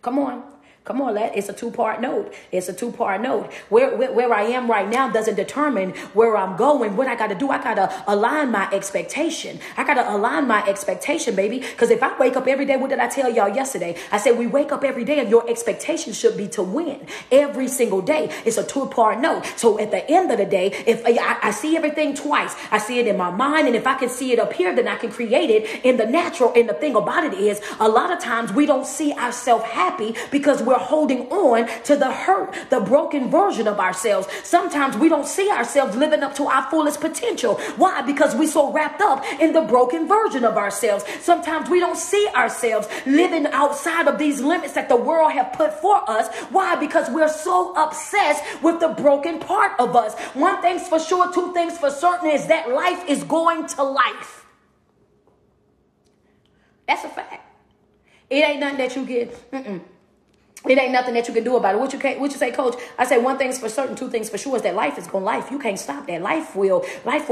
Come on. It's a 2-part note. It's a 2-part note. Where I am right now doesn't determine where I'm going. What I got to do, I got to align my expectation. I got to align my expectation, baby. Because if I wake up every day, what did I tell y'all yesterday? I said we wake up every day and your expectation should be to win every single day. It's a 2-part note. So at the end of the day, if I see everything twice, I see it in my mind. And if I can see it up here, then I can create it in the natural. And the thing about it is a lot of times we don't see ourselves happy because we're holding on to the hurt, the broken version of ourselves. Sometimes we don't see ourselves living up to our fullest potential. Why? Because we're so wrapped up in the broken version of ourselves. Sometimes we don't see ourselves living outside of these limits that the world have put for us. Why? Because we're so obsessed with the broken part of us. One thing's for sure, 2 things for certain is that life is going to life. That's a fact. It ain't nothing that you get. It ain't nothing that you can do about it. What you say, coach? I say 1 thing's for certain, 2 things for sure is that life is going to life. You can't stop that. Life will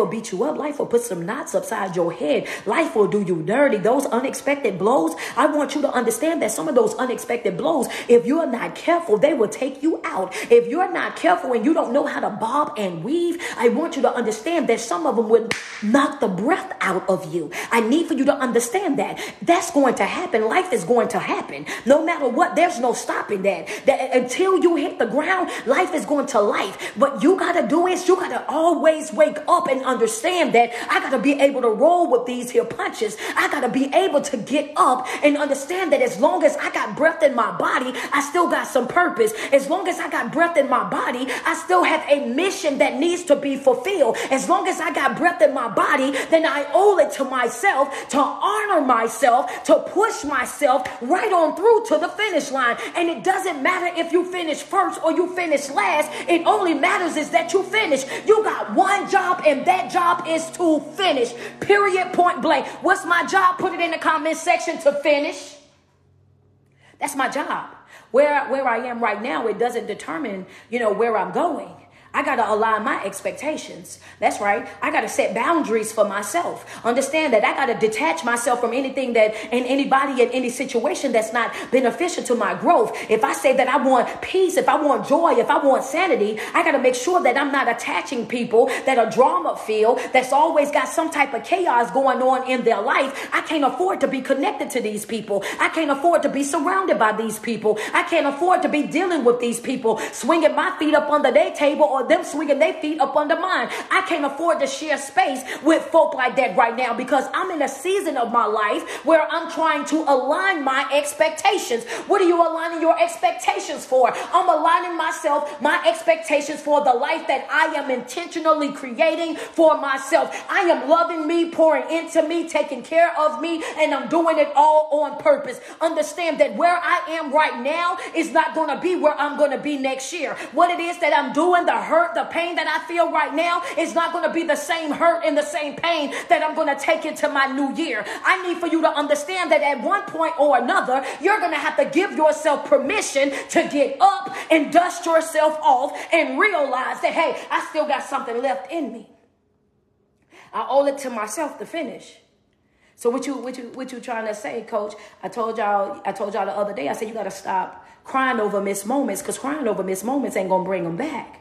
beat you up. Life will put some knots upside your head. Life will do you dirty. Those unexpected blows, I want you to understand that some of those unexpected blows, if you're not careful, they will take you out. If you're not careful and you don't know how to bob and weave, I want you to understand that some of them will knock the breath out of you. I need for you to understand that. That's going to happen. Life is going to happen. No matter what, there's no stopping that until you hit the ground, life is going to life. What you got to do is you got to always wake up and understand that I got to be able to roll with these here punches. I got to be able to get up and understand that as long as I got breath in my body, I still got some purpose. As long as I got breath in my body, I still have a mission that needs to be fulfilled. As long as I got breath in my body, then I owe it to myself to honor myself, to push myself right on through to the finish line. And it doesn't matter if you finish first or you finish last. It only matters is that you finish. You got one job, and that job is to finish. Period, point blank. What's my job? Put it in the comment section. To finish. That's my job. Where I am right now, it doesn't determine, where I'm going. I got to align my expectations. That's right. I got to set boundaries for myself. Understand that I got to detach myself from anything that and anybody in any situation that's not beneficial to my growth. If I say that I want peace, if I want joy, if I want sanity, I got to make sure that I'm not attaching people that are drama filled, that's always got some type of chaos going on in their life. I can't afford to be connected to these people. I can't afford to be surrounded by these people. I can't afford to be dealing with these people, swinging my feet up under their table or them swinging their feet up under mine. I can't afford to share space with folk like that right now, because I'm in a season of my life where I'm trying to align my expectations. What are you aligning your expectations for? I'm aligning my expectations for the life that I am intentionally creating for myself. I am loving me, pouring into me, taking care of me, and I'm doing it all on purpose. Understand that where I am right now is not going to be where I'm going to be next year. What it is that I'm doing, the hurt, the pain that I feel right now is not going to be the same hurt and the same pain that I'm going to take into my new year. I need for you to understand that at one point or another, you're going to have to give yourself permission to get up and dust yourself off and realize that, hey, I still got something left in me. I owe it to myself to finish. So what you trying to say, Coach? I told y'all the other day, I said you got to stop crying over missed moments, because crying over missed moments ain't going to bring them back.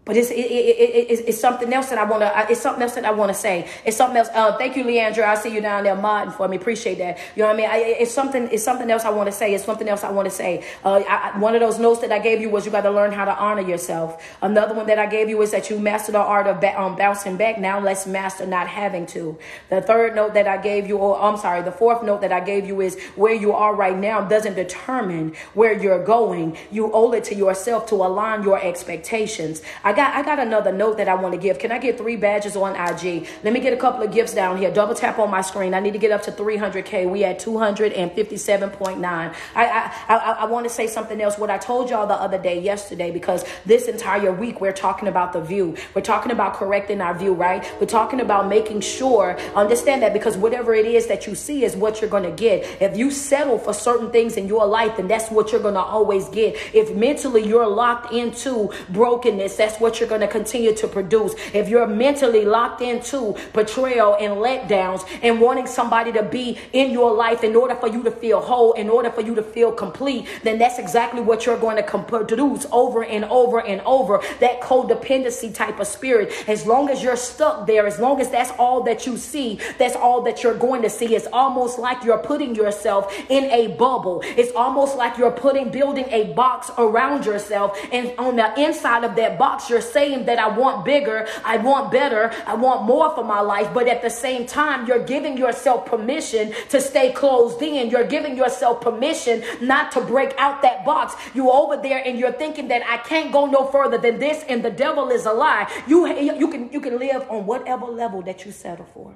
But it's something else that I want to. It's something else that I want to say. It's something else. Thank you, Leandra. I see you down there modding for me. Appreciate that. You know what I mean? It's something else I want to say. It's something else I want to say. One of those notes that I gave you was you got to learn how to honor yourself. Another one that I gave you is that you master the art of bouncing back. Now let's master not having to. The third note that I gave you, the fourth note that I gave you is where you are right now doesn't determine where you're going. You owe it to yourself to align your expectations. I got another note that I want to give. Can I get 3 badges on IG? Let me get a couple of gifts down here. Double tap on my screen. I need to get up to 300K. We at 257.9. I want to say something else. What I told y'all the other day, yesterday, because this entire week we're talking about the view. We're talking about correcting our view, right? We're talking about making sure, understand that, because whatever it is that you see is what you're going to get. If you settle for certain things in your life, then that's what you're going to always get. If mentally you're locked into brokenness, that's what you're going to continue to produce. If you're mentally locked into betrayal and letdowns and wanting somebody to be in your life in order for you to feel whole, in order for you to feel complete, then that's exactly what you're going to produce over and over and over. That codependency type of spirit. As long as you're stuck there, as long as that's all that you see, that's all that you're going to see. It's almost like you're putting yourself in a bubble. It's almost like you're building a box around yourself, and on the inside of that box, you're saying that I want bigger, I want better, I want more for my life. But at the same time, you're giving yourself permission to stay closed in. You're giving yourself permission not to break out that box. You over there and you're thinking that I can't go no further than this, and the devil is a lie. You can live on whatever level that you settle for.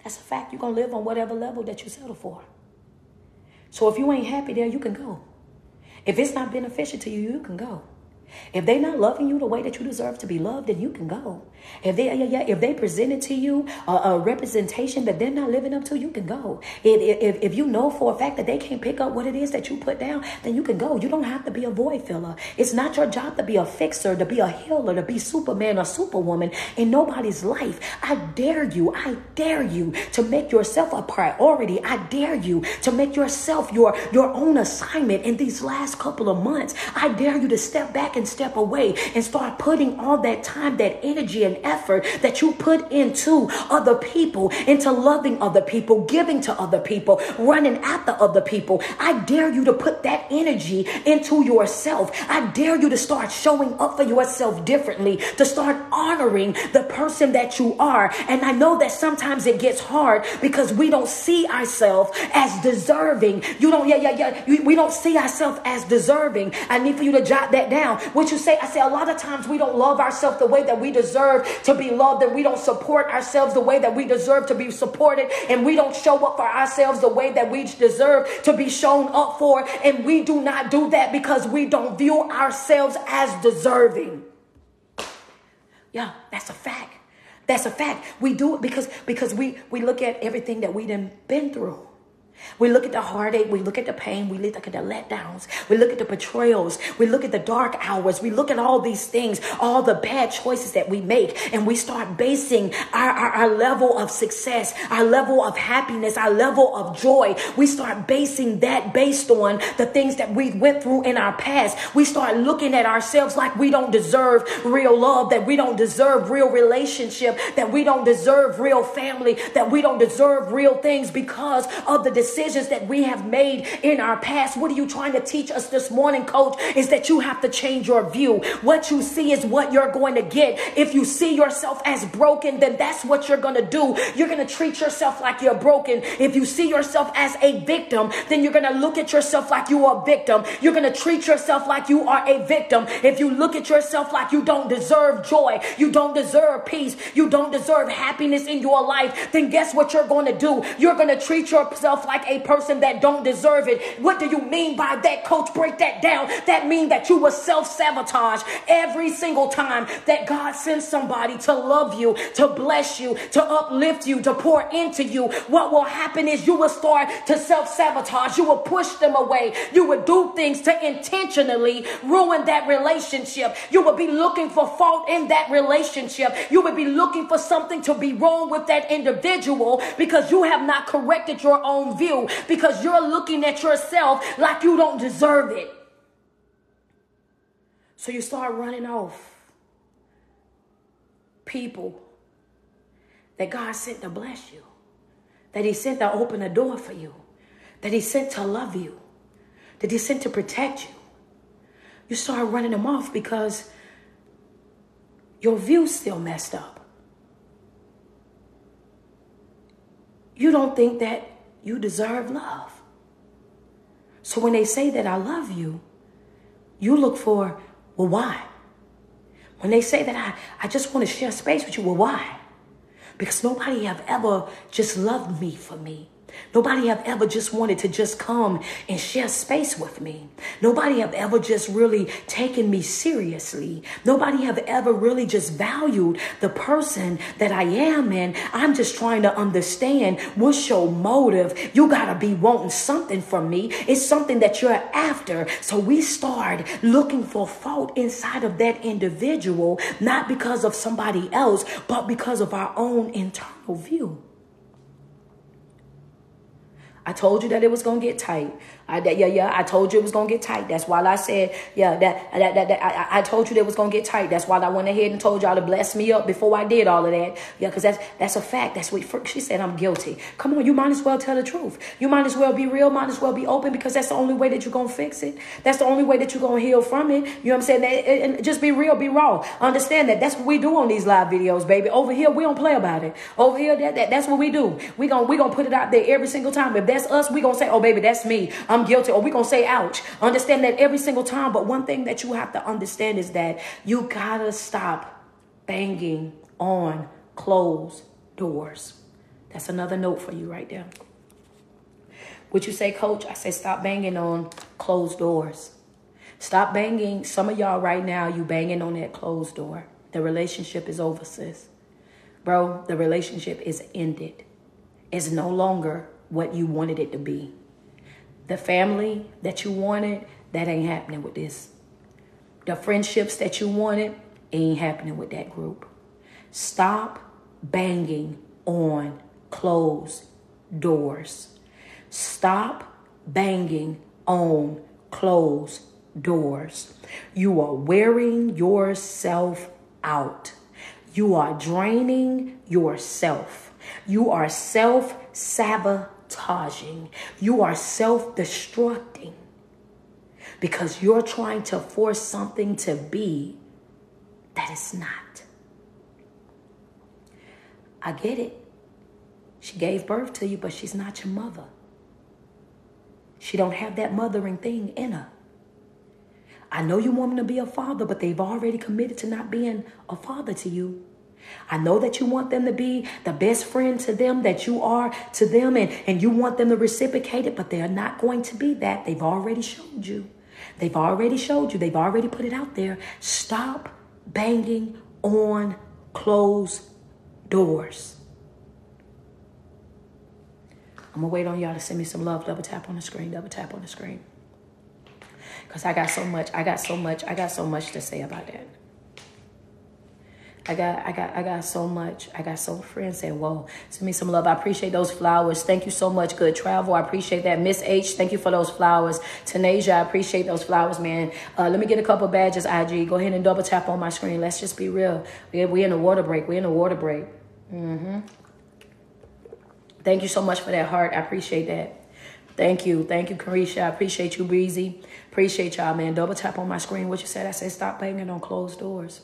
That's a fact. You're going to live on whatever level that you settle for. So if you ain't happy there, you can go. If it's not beneficial to you, you can go. If they're not loving you the way that you deserve to be loved, then you can go. If they presented to you a representation that they're not living up to, you can go. If you know for a fact that they can't pick up what it is that you put down, then you can go. You don't have to be a void filler. It's not your job to be a fixer, to be a healer, to be Superman or Superwoman in nobody's life. I dare you to make yourself a priority. I dare you to make yourself your own assignment in these last couple of months. I dare you to step back and step away and start putting all that time, that energy and effort that you put into other people, into loving other people, giving to other people, running after other people. I dare you to put that energy into yourself. I dare you to start showing up for yourself differently, to start honoring the person that you are. And I know that sometimes it gets hard because we don't see ourselves as deserving. We don't see ourselves as deserving. I need for you to jot that down. What you say, I say a lot of times we don't love ourselves the way that we deserve to be loved, and we don't support ourselves the way that we deserve to be supported, and we don't show up for ourselves the way that we deserve to be shown up for, and we do not do that because we don't view ourselves as deserving. Yeah, that's a fact. That's a fact. We do it because we look at everything that we done been through. We look at the heartache, we look at the pain, we look at the letdowns, we look at the betrayals, we look at the dark hours, we look at all these things, all the bad choices that we make, and we start basing our level of success, our level of happiness, our level of joy. We start basing that based on the things that we went through in our past. We start looking at ourselves like we don't deserve real love, that we don't deserve real relationship, that we don't deserve real family, that we don't deserve real things because of the decisions that we have made in our past. What are you trying to teach us this morning, coach? Is that you have to change your view. What you see is what you're going to get. If you see yourself as broken, then that's what you're going to do. You're going to treat yourself like you're broken. If you see yourself as a victim, then you're going to look at yourself like you are a victim. You're going to treat yourself like you are a victim. If you look at yourself like you don't deserve joy, you don't deserve peace, you don't deserve happiness in your life, then guess what you're going to do? You're going to treat yourself like a person that don't deserve it. What do you mean by that, coach? Break that down. That means that you will self-sabotage every single time that God sends somebody to love you, to bless you, to uplift you, to pour into you. What will happen is you will start to self-sabotage. You will push them away. You will do things to intentionally ruin that relationship. You will be looking for fault in that relationship. You will be looking for something to be wrong with that individual because you have not corrected your own view, because you're looking at yourself like you don't deserve it. So you start running off people that God sent to bless you, that he sent to open a door for you, that he sent to love you, that he sent to protect you. You start running them off because your view's still messed up. You don't think that you deserve love. So when they say that I love you, you look for, well, why? When they say that I just want to share space with you, well, why? Because nobody have ever just loved me for me. Nobody have ever just wanted to just come and share space with me. Nobody have ever just really taken me seriously. Nobody have ever really just valued the person that I am. And I'm just trying to understand, what's your motive? You got to be wanting something from me. It's something that you're after. So we start looking for fault inside of that individual, not because of somebody else, but because of our own internal view. I told you that it was going to get tight. I told you it was going to get tight. That's why I said, I told you that it was going to get tight. That's why I went ahead and told y'all to bless me up before I did all of that. Yeah, because that's a fact. That's what she said. I'm guilty. Come on, you might as well tell the truth. You might as well be real, might as well be open, because that's the only way that you're going to fix it. That's the only way that you're going to heal from it. You know what I'm saying? And just be real, be raw. Understand that. That's what we do on these live videos, baby. Over here, we don't play about it. Over here, that's what we do. We gonna put it out there every single time. If that's us, we gonna say, oh, baby, that's me. I'm guilty. Or we gonna say, ouch. Understand that every single time. But one thing that you have to understand is that you gotta stop banging on closed doors. That's another note for you right there. What you say, coach? I say stop banging on closed doors. Stop banging. Some of y'all right now, you banging on that closed door. The relationship is over, sis. Bro, the relationship is ended. It's no longer what you wanted it to be. The family that you wanted, that ain't happening with this. The friendships that you wanted, ain't happening with that group. Stop banging on closed doors. Stop banging on closed doors. You are wearing yourself out. You are draining yourself. You are self-sabotaging. You are self-destructing because you're trying to force something to be that is not. I get it. She gave birth to you, but she's not your mother. She don't have that mothering thing in her. I know you want them to be a father, but they've already committed to not being a father to you. I know that you want them to be the best friend to them that you are to them, and you want them to reciprocate it, but they're not going to be that. They've already showed you. They've already showed you. They've already put it out there. Stop banging on closed doors. I'm going to wait on y'all to send me some love. Double tap on the screen. Double tap on the screen. Because I got so much to say about that. I got so much. I got so friends saying, whoa, send me some love. I appreciate those flowers. Thank you so much. Good travel. I appreciate that. Miss H, thank you for those flowers. Tanasia, I appreciate those flowers, man. Let me get a couple badges, IG. Go ahead and double tap on my screen. Let's just be real. We're in a water break. We're in a water break. Thank you so much for that heart. I appreciate that. Thank you. Thank you, Carisha. I appreciate you, Breezy. Appreciate y'all, man. Double tap on my screen. What you said? I said stop banging on closed doors.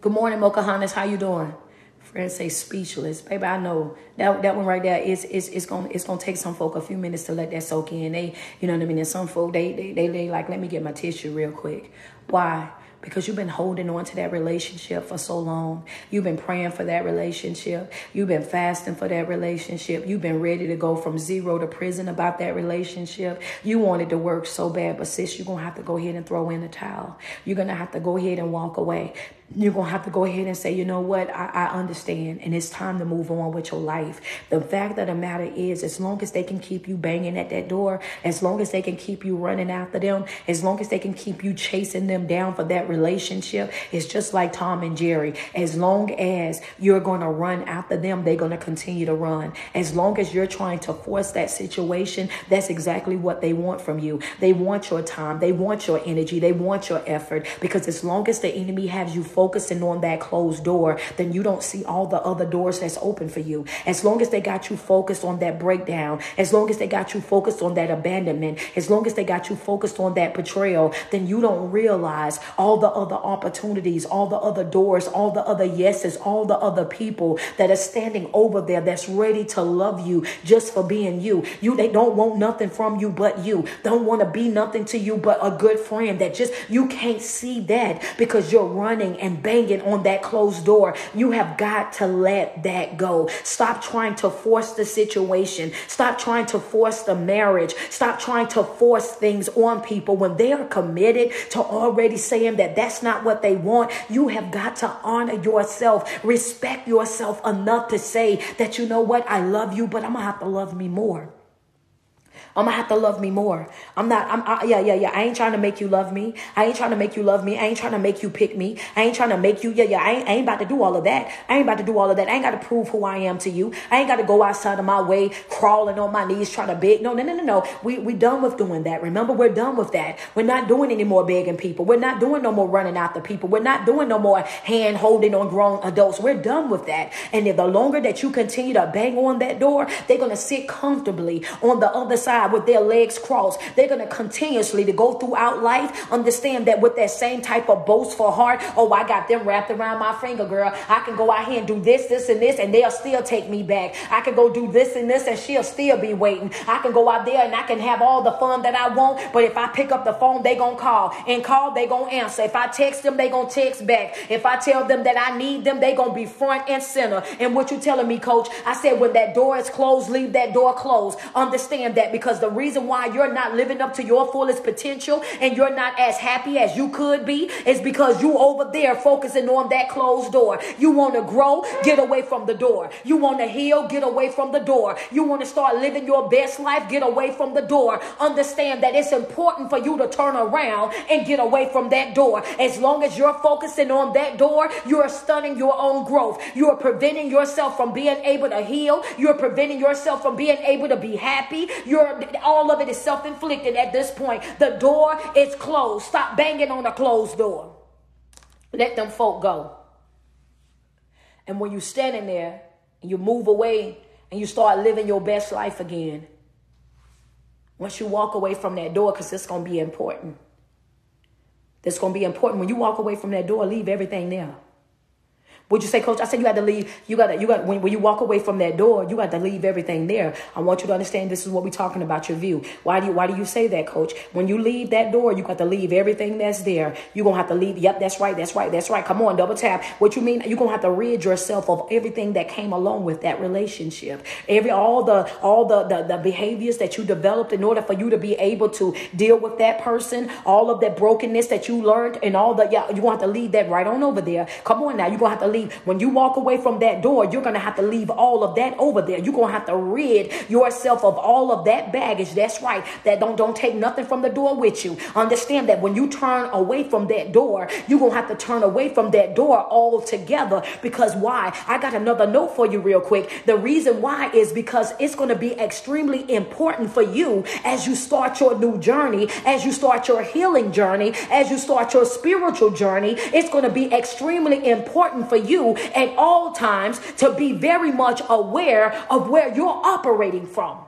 Good morning, Mochahannes. How you doing? Friends say speechless. Baby, I know that one right there is gonna take some folk a few minutes to let that soak in. They, you know what I mean? And some folk they like, let me get my tissue real quick. Why? Because you've been holding on to that relationship for so long. You've been praying for that relationship. You've been fasting for that relationship. You've been ready to go from zero to prison about that relationship. You wanted to work so bad, but sis, you're going to have to go ahead and throw in the towel. You're going to have to go ahead and walk away. You're going to have to go ahead and say, you know what, I understand, and it's time to move on with your life. The fact of the matter is, as long as they can keep you banging at that door, as long as they can keep you running after them, as long as they can keep you chasing them down for that relationship, it's just like Tom and Jerry. As long as you're going to run after them, they're going to continue to run. As long as you're trying to force that situation, that's exactly what they want from you. They want your time. They want your energy. They want your effort, because as long as the enemy has you focusing on that closed door, then you don't see all the other doors that's open for you. As long as they got you focused on that breakdown, as long as they got you focused on that abandonment, as long as they got you focused on that betrayal, then you don't realize all the other opportunities, all the other doors, all the other yeses, all the other people that are standing over there that's ready to love you just for being you. They don't want nothing from you but you. Don't want to be nothing to you but a good friend. That just, you can't see that because you're running and banging on that closed door. You have got to let that go. Stop trying to force the situation. Stop trying to force the marriage. Stop trying to force things on people when they are committed to already saying that that's not what they want. You have got to honor yourself, respect yourself enough to say that, you know what, I love you, but I'm gonna have to love me more. I'm gonna have to love me more. I ain't trying to make you love me. I ain't trying to make you love me. I ain't trying to make you pick me. I ain't trying to make you, I ain't about to do all of that. I ain't about to do all of that. I ain't got to prove who I am to you. I ain't got to go outside of my way, crawling on my knees, trying to beg. No. We done with doing that. Remember, we're done with that. We're not doing any more begging people. We're not doing no more running after people. We're not doing no more hand holding on grown adults. We're done with that. And if the longer that you continue to bang on that door, they're going to sit comfortably on the other side with their legs crossed. They're going to continuously to go throughout life, understand that with that same type of boastful heart, oh, I got them wrapped around my finger, girl. I can go out here and do this, and this, and they'll still take me back. I can go do this and this, and she'll still be waiting. I can go out there and I can have all the fun that I want, but if I pick up the phone, they gonna call, and call, they gonna answer. If I text them, they gonna text back. If I tell them that I need them, they gonna be front and center. And what you telling me, coach? I said, when that door is closed, leave that door closed. Understand that, because the reason why you're not living up to your fullest potential and you're not as happy as you could be is because you over there focusing on that closed door. You want to grow, get away from the door. You want to heal, get away from the door. You want to start living your best life, get away from the door. Understand that it's important for you to turn around and get away from that door. As long as you're focusing on that door, you're stunning your own growth. You're preventing yourself from being able to heal. You're preventing yourself from being able to be happy. All of it is self-inflicted at this point. The door is closed. Stop banging on a closed door. Let them folk go. And when you're standing there and you move away and you start living your best life again, once you walk away from that door, because it's going to be important. It's going to be important. When you walk away from that door, leave everything there. Would you say, coach? I said you got to leave. You got when you walk away from that door, you got to leave everything there. I want you to understand this is what we're talking about, your view. Why do you say that, coach? When you leave that door, you got to leave everything that's there. You're going to have to leave. Yep, that's right. Come on, double tap. What you mean? You're going to have to rid yourself of everything that came along with that relationship. All the behaviors that you developed in order for you to be able to deal with that person, all of that brokenness that you learned and all you're going to have to leave that right on over there. Come on now. You're going to have to leave leave. When you walk away from that door, you're going to have to leave all of that over there. You're going to have to rid yourself of all of that baggage. That's right. That don't take nothing from the door with you. Understand that when you turn away from that door, you're going to have to turn away from that door altogether. Because why? I got another note for you real quick. The reason why is because it's going to be extremely important for you as you start your new journey, as you start your healing journey, as you start your spiritual journey. It's going to be extremely important for you at all times to be very much aware of where you're operating from.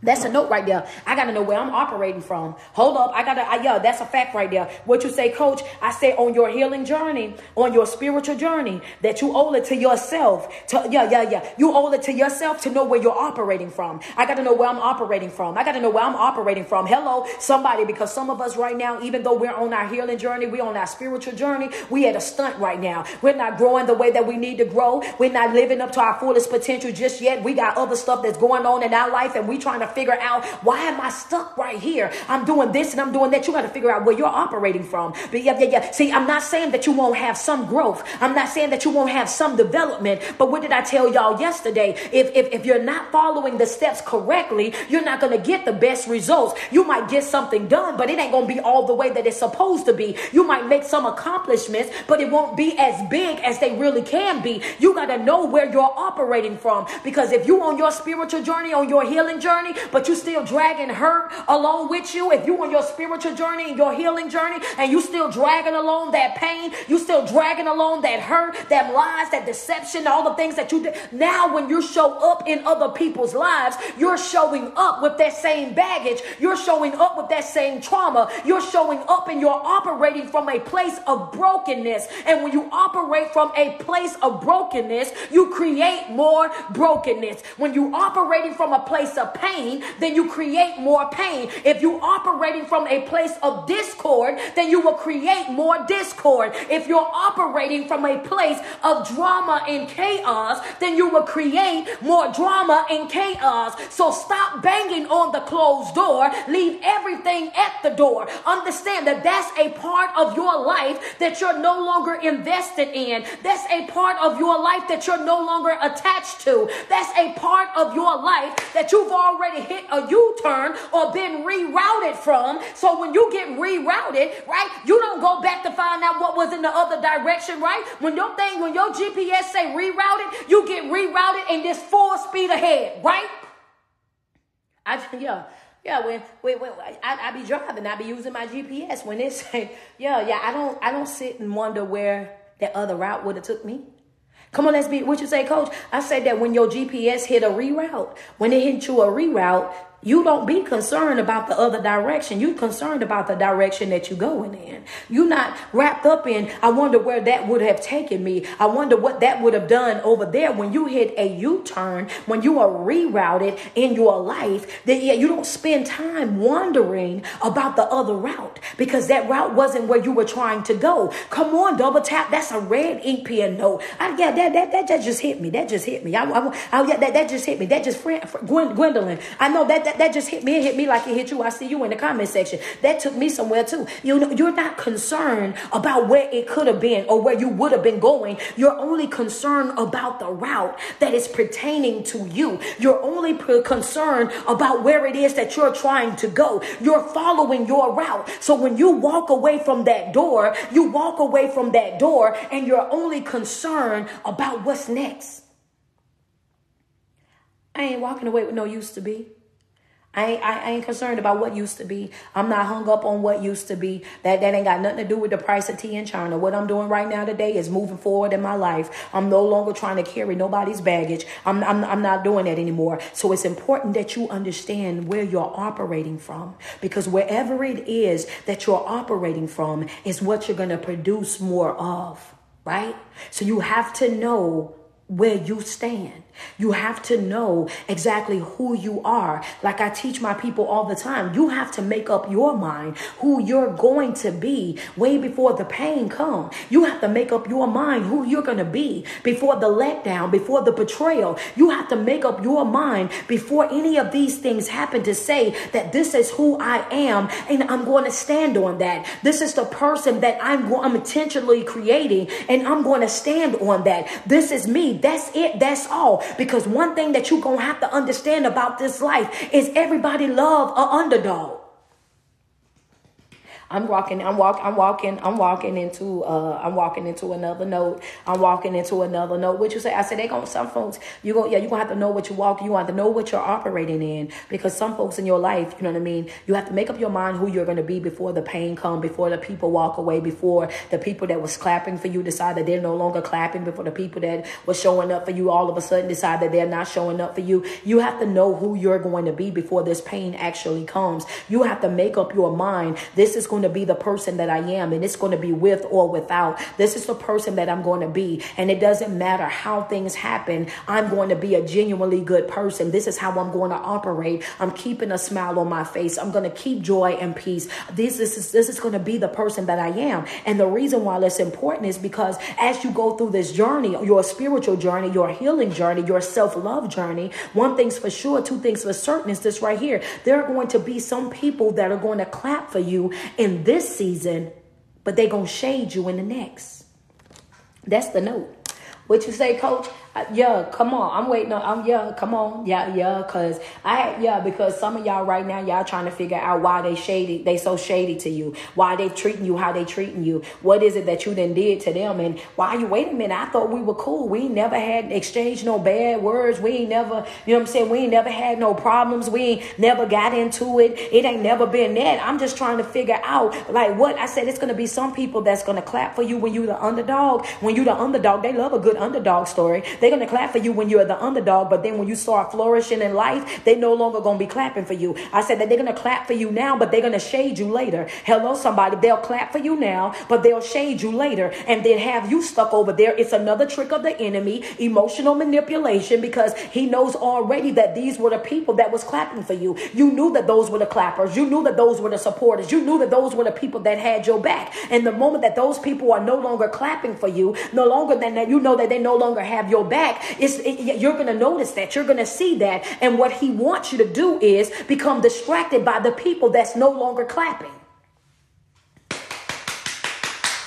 That's a note right there. I got to know where I'm operating from. Hold up. Yeah, that's a fact right there. What you say, coach? I say on your healing journey, on your spiritual journey, that you owe it to yourself. You owe it to yourself to know where you're operating from. I got to know where I'm operating from. I got to know where I'm operating from. Hello, somebody, because some of us right now, even though we're on our healing journey, we're on our spiritual journey, we at a stunt right now. We're not growing the way that we need to grow. We're not living up to our fullest potential just yet. We got other stuff that's going on in our life, and we trying to figure out, why am I stuck right here? I'm doing this and I'm doing that. You got to figure out where you're operating from. But yeah. See, I'm not saying that you won't have some growth. I'm not saying that you won't have some development. But what did I tell y'all yesterday? If you're not following the steps correctly, you're not going to get the best results. You might get something done, but it ain't going to be all the way that it's supposed to be. You might make some accomplishments, but it won't be as big as they really can be. You got to know where you're operating from, because if you on your spiritual journey, on your healing journey, but you still dragging hurt along with you, if you on your spiritual journey and your healing journey and you still dragging along that pain, you still dragging along that hurt, that lies, that deception, all the things that you did. Now when you show up in other people's lives, you're showing up with that same baggage. You're showing up with that same trauma. You're showing up and you're operating from a place of brokenness. And when you operate from a place of brokenness, you create more brokenness. When you operating from a place of pain, then you create more pain. If you operating from a place of discord, then you will create more discord. If you're operating from a place of drama and chaos, then you will create more drama and chaos. So stop banging on the closed door. Leave everything at the door. Understand that that's a part of your life that you're no longer invested in. That's a part of your life that you're no longer attached to. That's a part of your life that you've already hit a U-turn or been rerouted from. So when you get rerouted, right, you don't go back to find out what was in the other direction, right? When your GPS say rerouted, you get rerouted in this full speed ahead, right? When I be driving, I be using my GPS. When it say, I don't sit and wonder where that other route would have took me. Come on, what you say, coach? I say that when your GPS hit a reroute, when it hit you a reroute, you don't be concerned about the other direction. You concerned about the direction that you're going in. You're not wrapped up in, I wonder where that would have taken me. I wonder what that would have done over there. When you hit a U-turn, when you are rerouted in your life, then you don't spend time wondering about the other route, because that route wasn't where you were trying to go. Come on, double tap. That's a red ink pen note. That just hit me. That just hit me. That just hit me. That just Gwendolyn. I know that just hit me. It hit me like it hit you. I see you in the comment section. That took me somewhere too. You know, you're not concerned about where it could have been or where you would have been going. You're only concerned about the route that is pertaining to you. You're only concerned about where it is that you're trying to go. You're following your route. So when you walk away from that door, you walk away from that door and you're only concerned about what's next. I ain't walking away with no used to be. I ain't concerned about what used to be. I'm not hung up on what used to be. That ain't got nothing to do with the price of tea in China. What I'm doing right now today is moving forward in my life. I'm no longer trying to carry nobody's baggage. I'm not doing that anymore. So it's important that you understand where you're operating from, because wherever it is that you're operating from is what you're going to produce more of, right? So you have to know where you stand. You have to know exactly who you are. Like I teach my people all the time, you have to make up your mind who you're going to be way before the pain comes. You have to make up your mind who you're going to be before the letdown, before the betrayal. You have to make up your mind before any of these things happen to say that this is who I am and I'm going to stand on that. This is the person that I'm intentionally creating and I'm going to stand on that. This is me. That's it. That's all. Because one thing that you're going to have to understand about this life is everybody love an underdog. I'm walking into another note. I'm walking into another note. What you say? I said, some folks, you're going to have to know what you walk. You want to know what you're operating in, because some folks in your life, you know what I mean? You have to make up your mind who you're going to be before the pain comes, before the people walk away, before the people that was clapping for you decide that they're no longer clapping, before the people that was showing up for you all of a sudden decide that they're not showing up for you. You have to know who you're going to be before this pain actually comes. You have to make up your mind. This is going to be the person that I am, and it's going to be with or without. This is the person that I'm going to be, and it doesn't matter how things happen. I'm going to be a genuinely good person. This is how I'm going to operate. I'm keeping a smile on my face. I'm going to keep joy and peace. This is going to be the person that I am. And the reason why it's important is because as you go through this journey, your spiritual journey, your healing journey, your self-love journey, one thing's for sure, two things for certain is this right here. There are going to be some people that are going to clap for you in this season, but they're going to shade you in the next. That's the note. What you say, coach? Yeah, come on. I'm waiting on, come on. Because some of y'all right now, y'all trying to figure out why they so shady to you, why they treating you how they treating you. What is it that you then did to them? And why you, wait a minute, I thought we were cool. We ain't never had exchanged no bad words. We ain't never, you know what I'm saying? We ain't never had no problems. We ain't never got into it. It ain't never been that. I'm just trying to figure out like what I said. It's going to be some people that's going to clap for you when you the underdog. When you the underdog, they love a good underdog story. They're going to clap for you when you're the underdog, but then when you start flourishing in life, they no longer going to be clapping for you. I said that they're going to clap for you now, but they're going to shade you later. Hello, somebody. They'll clap for you now, but they'll shade you later and then have you stuck over there. It's another trick of the enemy, emotional manipulation, because he knows already that these were the people that was clapping for you. You knew that those were the clappers. You knew that those were the supporters. You knew that those were the people that had your back. And the moment that those people are no longer clapping for you, no longer than that, you know that they no longer have your back. You're going to notice that. You're going to see that. And what he wants you to do is become distracted by the people that's no longer clapping.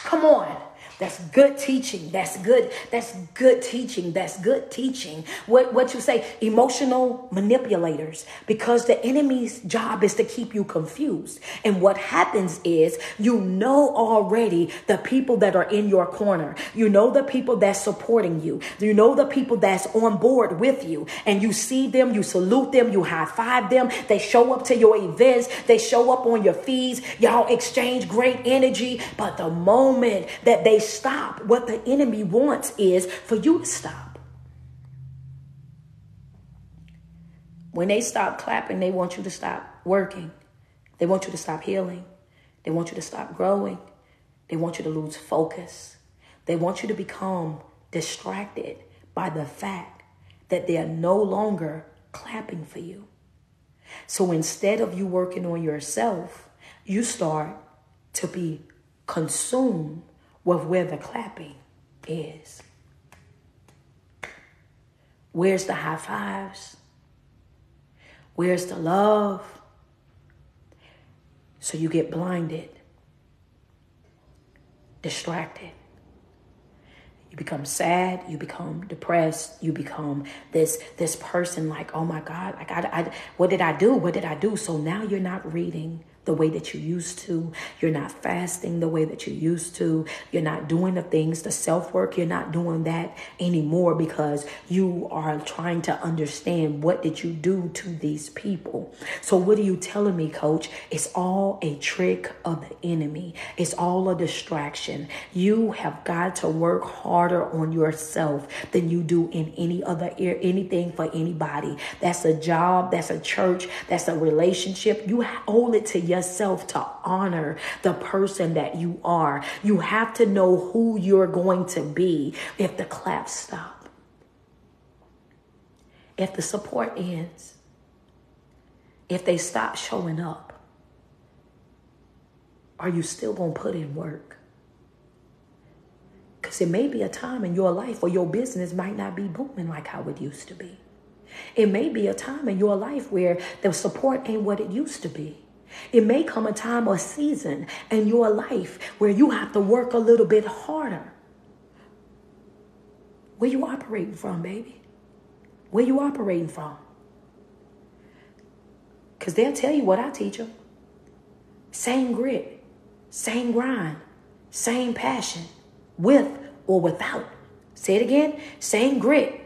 Come on. That's good teaching. That's good. That's good teaching. That's good teaching. What you say? Emotional manipulators, because the enemy's job is to keep you confused. And what happens is, you know already the people that are in your corner. You know the people that's supporting you. You know the people that's on board with you. And you see them, you salute them, you high five them. They show up to your events. They show up on your feeds. Y'all exchange great energy. But the moment that they stop, what the enemy wants is for you to stop. When they stop clapping, they want you to stop working. They want you to stop healing. They want you to stop growing. They want you to lose focus. They want you to become distracted by the fact that they are no longer clapping for you. So instead of you working on yourself, you start to be consumed with where the clapping is. Where's the high fives? Where's the love? So you get blinded, distracted. You become sad. You become depressed. You become this person like, oh my God, like what did I do? What did I do? So now you're not reading the way that you used to. You're not fasting the way that you used to. You're not doing the things, the self-work. You're not doing that anymore because you are trying to understand, what did you do to these people? So what are you telling me, coach? It's all a trick of the enemy. It's all a distraction. You have got to work harder on yourself than you do in anything for anybody. That's a job. That's a church. That's a relationship. You owe it to yourself to honor the person that you are. You have to know who you're going to be if the claps stop. If the support ends, if they stop showing up, are you still going to put in work? Because it may be a time in your life where your business might not be booming like how it used to be. It may be a time in your life where the support ain't what it used to be. It may come a time or season in your life where you have to work a little bit harder. Where you operating from, baby? Where you operating from? Because they'll tell you what I teach them. Same grit, same grind, same passion, with or without. Say it again. Same grit,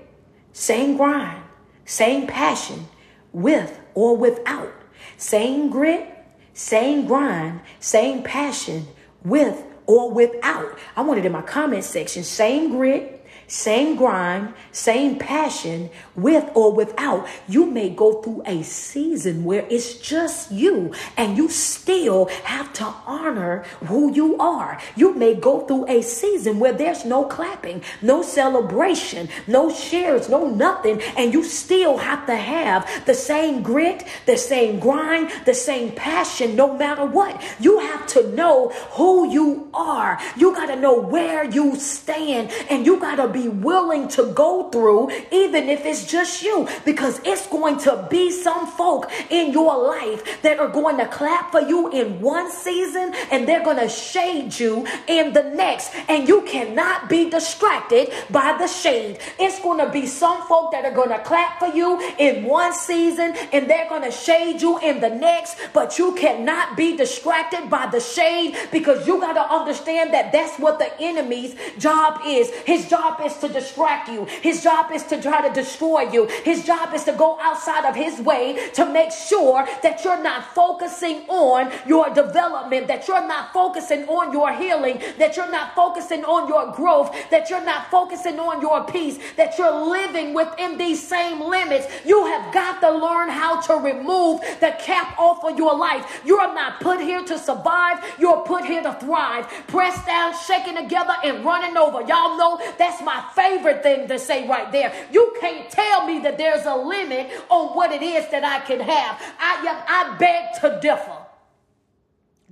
same grind, same passion, with or without. Same grit, same grind, same passion, with or without. I want it in my comment section. Same grit, same grind, same passion, with or without. You may go through a season where it's just you and you still have to honor who you are. You may go through a season where there's no clapping, no celebration, no shares, no nothing, and you still have to have the same grit, the same grind, the same passion, no matter what. You have to know who you are. You got to know where you stand, and you got to be willing to go through, even if it's just you, because it's going to be some folk in your life that are going to clap for you in one season and they're going to shade you in the next, and you cannot be distracted by the shade. It's going to be some folk that are going to clap for you in one season and they're going to shade you in the next, but you cannot be distracted by the shade, because you got to understand that that's what the enemy's job is. His job is to distract you. His job is to try to destroy you. His job is to go outside of his way to make sure that you're not focusing on your development, that you're not focusing on your healing, that you're not focusing on your growth, that you're not focusing on your peace, that you're living within these same limits. You have got to learn how to remove the cap off of your life. You're not put here to survive. You're put here to thrive. Pressed down, shaking together, and running over. Y'all know that's my favorite thing to say right there. You can't tell me that there's a limit on what it is that I can have. I beg to differ.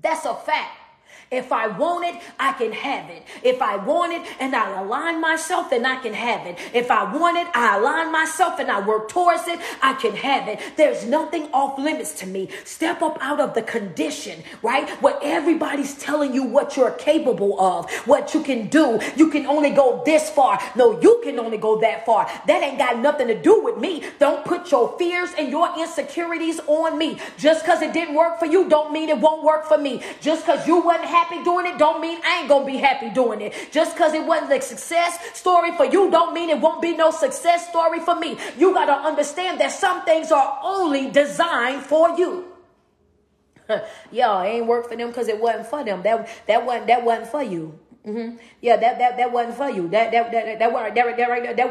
That's a fact. If I want it, I can have it. If I want it and I align myself, then I can have it. If I want it, I align myself and I work towards it, I can have it. There's nothing off limits to me. Step up out of the condition, right? Where everybody's telling you what you're capable of, what you can do. You can only go this far. No, you can only go that far. That ain't got nothing to do with me. Don't put your fears and your insecurities on me. Just because it didn't work for you don't mean it won't work for me. Just because you wasn't happy doing it don't mean I ain't gonna be happy doing it. Just because it wasn't a success story for you don't mean it won't be no success story for me. You got to understand that some things are only designed for you. Y'all, it ain't work for them because it wasn't for them. That wasn't for you. Yeah, that wasn't for you. That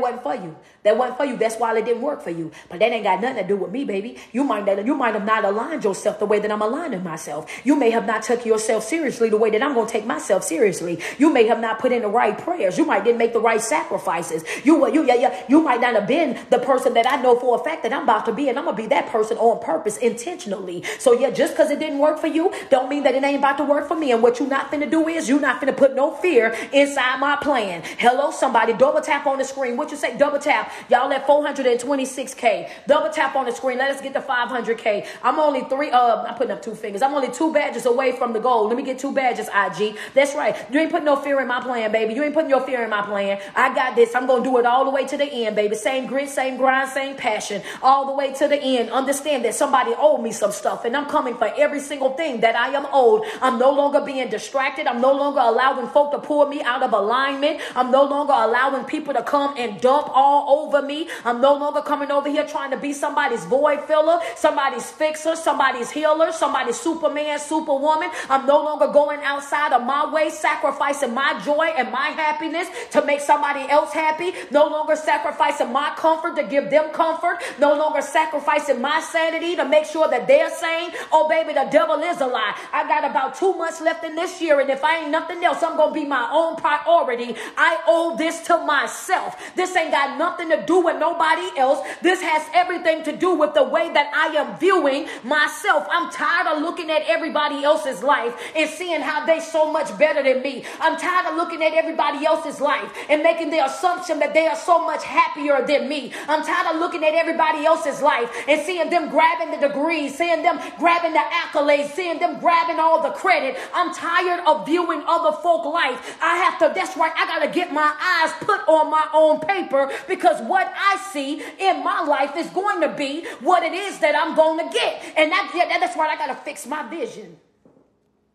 wasn't for you. That wasn't for you. That's why it didn't work for you. But that ain't got nothing to do with me, baby. You might have not aligned yourself the way that I'm aligning myself. You may have not taken yourself seriously the way that I'm going to take myself seriously. You may have not put in the right prayers. You might didn't make the right sacrifices. You might not have been the person that I know for a fact that I'm about to be, and I'm gonna be that person on purpose, intentionally. So yeah, just because it didn't work for you, don't mean that it ain't about to work for me. And what you not finna do is you not finna put no fear inside my plan. Hello, somebody. Double tap on the screen. What you say? Double tap. Y'all at 426K. Double tap on the screen. Let us get to 500K. I'm only I'm putting up two fingers. I'm only 2 badges away from the goal. Let me get 2 badges, IG. That's right. You ain't putting no fear in my plan, baby. You ain't putting your fear in my plan. I got this. I'm going to do it all the way to the end, baby. Same grit, same grind, same passion. All the way to the end. Understand that somebody owed me some stuff, and I'm coming for every single thing that I am owed. I'm no longer being distracted. I'm no longer allowing folk to pull me out of alignment. I'm no longer allowing people to come and dump all over me. I'm no longer coming over here trying to be somebody's void filler, somebody's fixer, somebody's healer, somebody's Superman, Superwoman. I'm no longer going outside of my way, sacrificing my joy and my happiness to make somebody else happy. No longer sacrificing my comfort to give them comfort. No longer sacrificing my sanity to make sure that they're sane. Oh, baby, the devil is a lie. I got about 2 months left in this year, and if I ain't nothing else, I'm going to be be my own priority. I owe this to myself. This ain't got nothing to do with nobody else. This has everything to do with the way that I am viewing myself. I'm tired of looking at everybody else's life and seeing how they so much better than me. I'm tired of looking at everybody else's life and making the assumption that they are so much happier than me. I'm tired of looking at everybody else's life and seeing them grabbing the degrees, seeing them grabbing the accolades, seeing them grabbing all the credit. I'm tired of viewing other folk life. That's right, I gotta get my eyes put on my own paper, because what I see in my life is going to be what it is that I'm going to get. And that's right, I gotta fix my vision.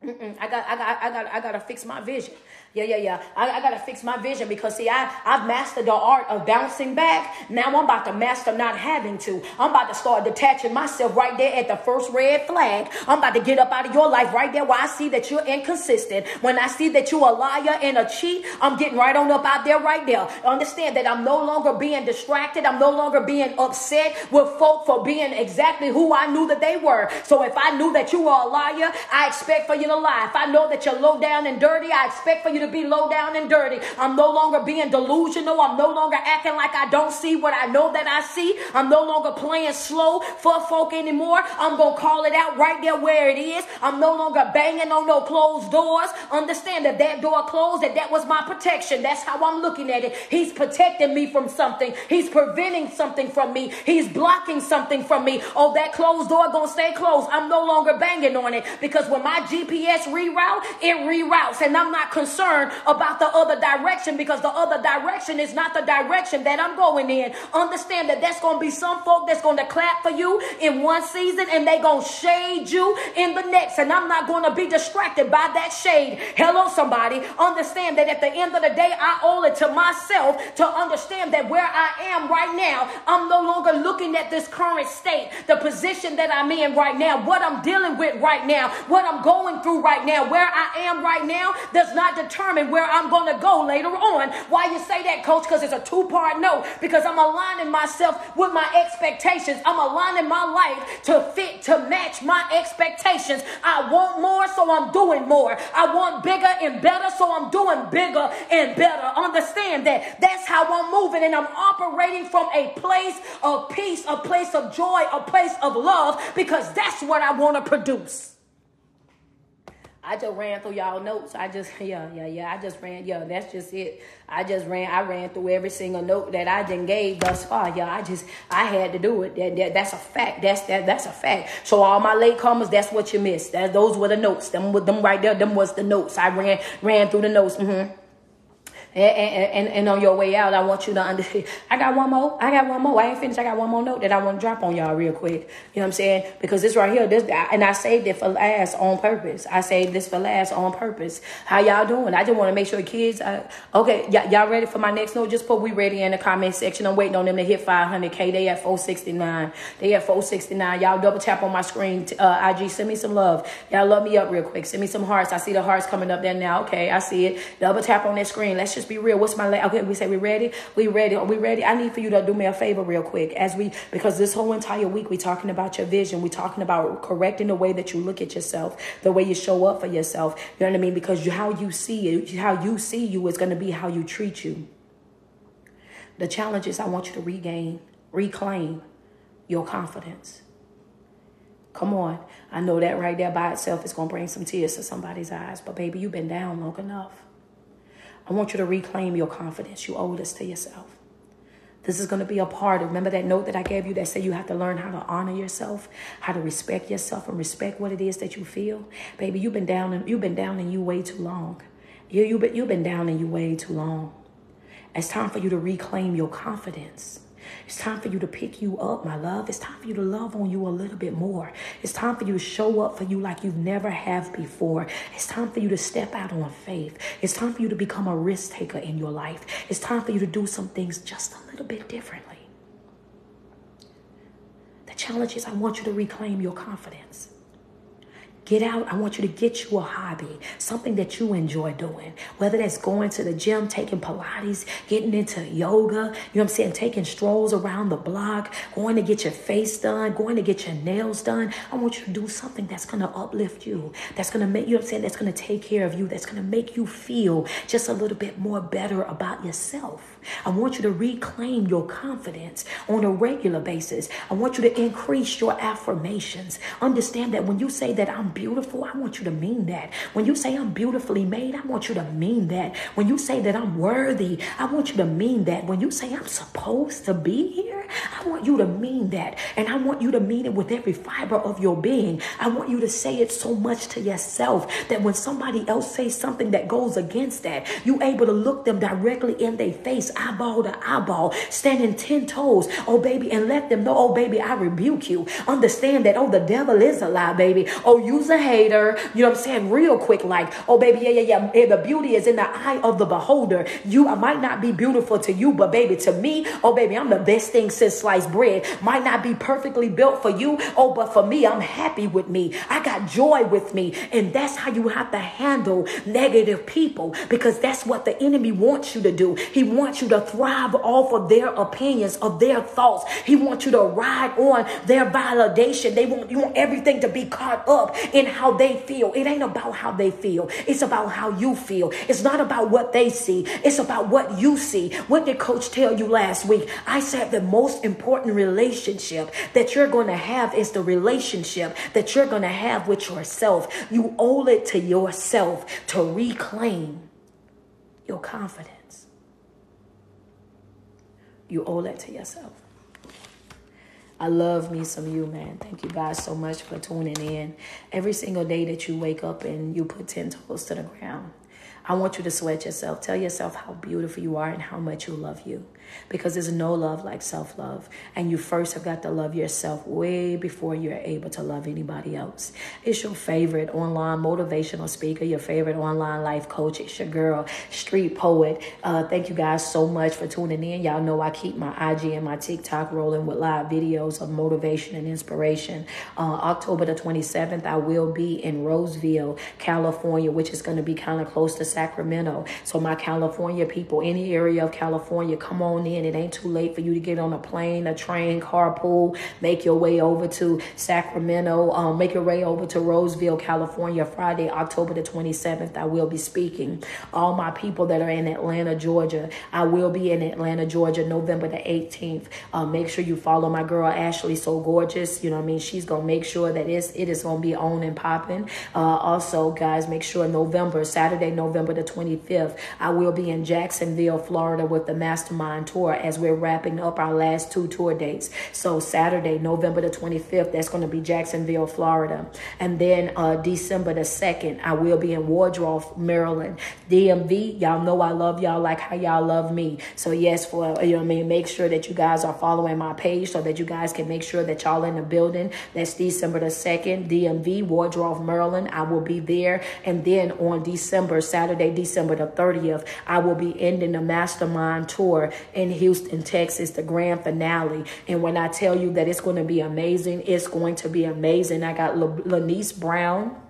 I gotta fix my vision. Yeah. I gotta fix my vision, because see, I've mastered the art of bouncing back. Now I'm about to master not having to. I'm about to start detaching myself right there at the first red flag. I'm about to get up out of your life right there where I see that you're inconsistent. When I see that you're a liar and a cheat, I'm getting right on up out there right there. Understand that I'm no longer being distracted. I'm no longer being upset with folk for being exactly who I knew that they were. So if I knew that you were a liar, I expect for you to lie. If I know that you're low down and dirty, I expect for you to be low down and dirty. I'm no longer being delusional. I'm no longer acting like I don't see what I know that I see. I'm no longer playing slow for folk anymore. I'm going to call it out right there where it is. I'm no longer banging on no closed doors. Understand that door closed, that was my protection. That's how I'm looking at it. He's protecting me from something. He's preventing something from me. He's blocking something from me. Oh, that closed door going to stay closed. I'm no longer banging on it, because when my GPS reroute, it reroutes, and I'm not concerned about the other direction, because the other direction is not the direction that I'm going in. Understand that that's going to be some folk that's going to clap for you in one season and they going to shade you in the next, and I'm not going to be distracted by that shade. Hello, somebody. Understand that at the end of the day, I owe it to myself to understand that where I am right now, I'm no longer looking at this current state, the position that I'm in right now, what I'm dealing with right now, what I'm going through right now, where I am right now does not determine where I'm going to go later on. Why you say that, coach? Because it's a two-part no. Because I'm aligning myself with my expectations. I'm aligning my life to fit, to match my expectations. I want more, so I'm doing more. I want bigger and better, so I'm doing bigger and better. Understand that that's how I'm moving, and I'm operating from a place of peace, a place of joy, a place of love, because that's what I want to produce. I just ran through y'all notes. I just ran. Yeah, that's just it. I ran through every single note that I done gave thus far. Yeah, I had to do it. That's a fact. That's a fact. So all my latecomers, that's what you missed. Those were the notes. Them right there. Them was the notes. I ran through the notes. And on your way out, I want you to understand. I got one more. I ain't finished. I got one more note that I want to drop on y'all real quick. You know what I'm saying? Because this right here, and I saved it for last on purpose. How y'all doing? I just want to make sure kids. Okay, y'all ready for my next note? Just put "we ready" in the comment section. I'm waiting on them to hit 500K. They at 469. Y'all double tap on my screen. IG, send me some love. Y'all love me up real quick. Send me some hearts. I see the hearts coming up there now. Okay, I see it. Double tap on that screen. Let's just be real. What's my okay? We say we ready. Are we ready? I need for you to do me a favor real quick, because this whole entire week we talking about your vision. We talking about correcting the way that you look at yourself, the way you show up for yourself. You know what I mean? Because how you see it, how you see you is going to be how you treat you. The challenge is I want you to reclaim your confidence. Come on. I know that right there by itself is going to bring some tears to somebody's eyes, but baby, you've been down long enough. I want you to reclaim your confidence. You owe this to yourself. This is going to be a part of, remember that note that I gave you that said you have to learn how to honor yourself, how to respect yourself and respect what it is that you feel. Baby, you've been down and you way too long. You've been down and you way too long. It's time for you to reclaim your confidence. It's time for you to pick you up, my love. It's time for you to love on you a little bit more. It's time for you to show up for you like you've never have before. It's time for you to step out on faith. It's time for you to become a risk taker in your life. It's time for you to do some things just a little bit differently. The challenge is I want you to reclaim your confidence. Get out. I want you to get you a hobby, something that you enjoy doing, whether that's going to the gym, taking Pilates, getting into yoga, you know what I'm saying, taking strolls around the block, going to get your face done, going to get your nails done. I want you to do something that's going to uplift you, that's going to make, you know what I'm saying, that's going to take care of you, that's going to make you feel just a little bit more better about yourself. I want you to reclaim your confidence on a regular basis. I want you to increase your affirmations. Understand that when you say that I'm beautiful, I want you to mean that. When you say I'm beautifully made, I want you to mean that. When you say that I'm worthy, I want you to mean that. When you say I'm supposed to be here, I want you to mean that. And I want you to mean it with every fiber of your being. I want you to say it so much to yourself that when somebody else says something that goes against that, you're able to look them directly in their face, eyeball to eyeball, standing 10 toes, oh baby, and let them know, oh baby, I rebuke you. Understand that, oh, the devil is a lie, baby. Oh, you's a hater. You know what I'm saying? Real quick, like, oh baby, yeah. The beauty is in the eye of the beholder. I might not be beautiful to you, but baby, to me, oh baby, I'm the best thing since sliced bread. Might not be perfectly built for you, oh, but for me, I'm happy with me. I got joy with me. And that's how you have to handle negative people, because that's what the enemy wants you to do. He wants you to thrive off of their opinions, of their thoughts. He wants you to ride on their validation. You want everything to be caught up in how they feel. It ain't about how they feel. It's about how you feel. It's not about what they see. It's about what you see. What did Coach tell you last week? I said the most important relationship that you're going to have is the relationship that you're going to have with yourself. You owe it to yourself to reclaim your confidence. You owe that to yourself. I love me some you, man. Thank you guys so much for tuning in. Every single day that you wake up and you put 10 toes to the ground, I want you to sweat yourself. Tell yourself how beautiful you are and how much you love you. Because there's no love like self-love. And you first have got to love yourself way before you're able to love anybody else. It's your favorite online motivational speaker, your favorite online life coach. It's your girl, Street Poet. Thank you guys so much for tuning in. Y'all know I keep my IG and my TikTok rolling with live videos of motivation and inspiration. October the 27th, I will be in Roseville, California, which is going to be kind of close to Sacramento. So my California people, any area of California, come on in. It ain't too late for you to get on a plane, a train, carpool, make your way over to Sacramento, make your way over to Roseville, California, Friday, October the 27th. I will be speaking. All my people that are in Atlanta, Georgia, I will be in Atlanta, Georgia, November the 18th. Make sure you follow my girl, Ashley So Gorgeous. You know what I mean? She's going to make sure that it is going to be on and popping. Also, guys, make sure Saturday, November the 25th, I will be in Jacksonville, Florida with the Mastermind Tour as we're wrapping up our last 2 tour dates. So Saturday, November the 25th, that's going to be Jacksonville, Florida. And then December the 2nd, I will be in Wardrobe, Maryland. DMV, y'all know I love y'all like how y'all love me. So yes, you know what I mean, make sure that you guys are following my page so that you guys can make sure that y'all in the building. That's December the 2nd, DMV, Wardrobe, Maryland. I will be there. And then on Saturday, December the 30th, I will be ending the Mastermind Tour in Houston, Texas, the grand finale. And when I tell you that it's going to be amazing, it's going to be amazing. I got Lanice Brown,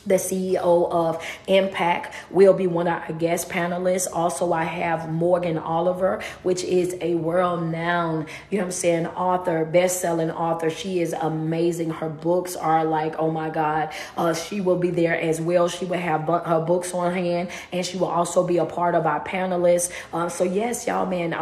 the CEO of Impact, will be one of our guest panelists. Also, I have Morgan Oliver, which is a world-renowned, you know what I'm saying, author, best-selling author. She is amazing. Her books are like, oh my God. She will be there as well. She will have her books on hand, and she will also be a part of our panelists. So yes, y'all, man,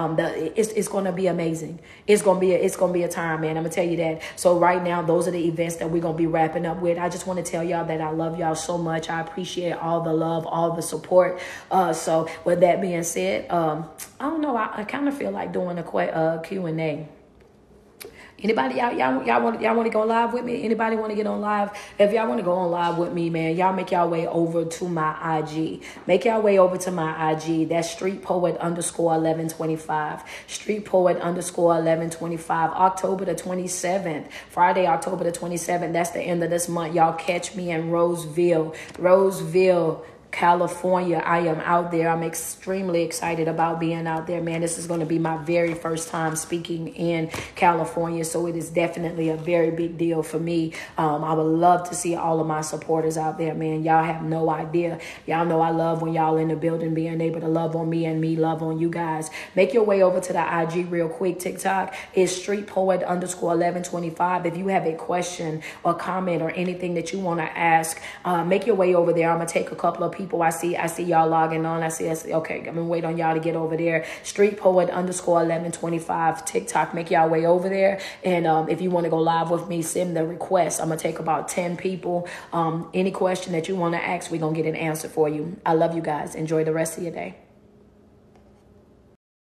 it's going to be amazing. It's going to be a time, man. I'm gonna tell you that. So right now, those are the events that we're going to be wrapping up with. I just want to tell y'all that I love y'all so much. I appreciate all the love, all the support. So with that being said, I don't know. I kind of feel like doing a Q&A. Anybody y'all want to go live with me? Anybody want to get on live? If y'all want to go on live with me, man, y'all make y'all way over to my IG. Make y'all way over to my IG. That's Street Poet _1125. Street Poet _1125. October the 27th. Friday, October the 27th. That's the end of this month. Y'all catch me in Roseville, California. I am out there. I'm extremely excited about being out there, man. This is going to be my very first time speaking in California, so it is definitely a very big deal for me. I would love to see all of my supporters out there, man. Y'all have no idea. Y'all know I love when y'all in the building, being able to love on me and me love on you guys. Make your way over to the IG real quick. TikTok is Street Poet _1125. If you have a question or comment or anything that you want to ask, make your way over there. I'm gonna take a couple of people. I see y'all logging on. I see. Okay, I'm gonna wait on y'all to get over there. Street Poet _1125 TikTok. Make y'all way over there. And if you want to go live with me, send the request. I'm gonna take about 10 people. Any question that you want to ask, we're gonna get an answer for you. I love you guys. Enjoy the rest of your day.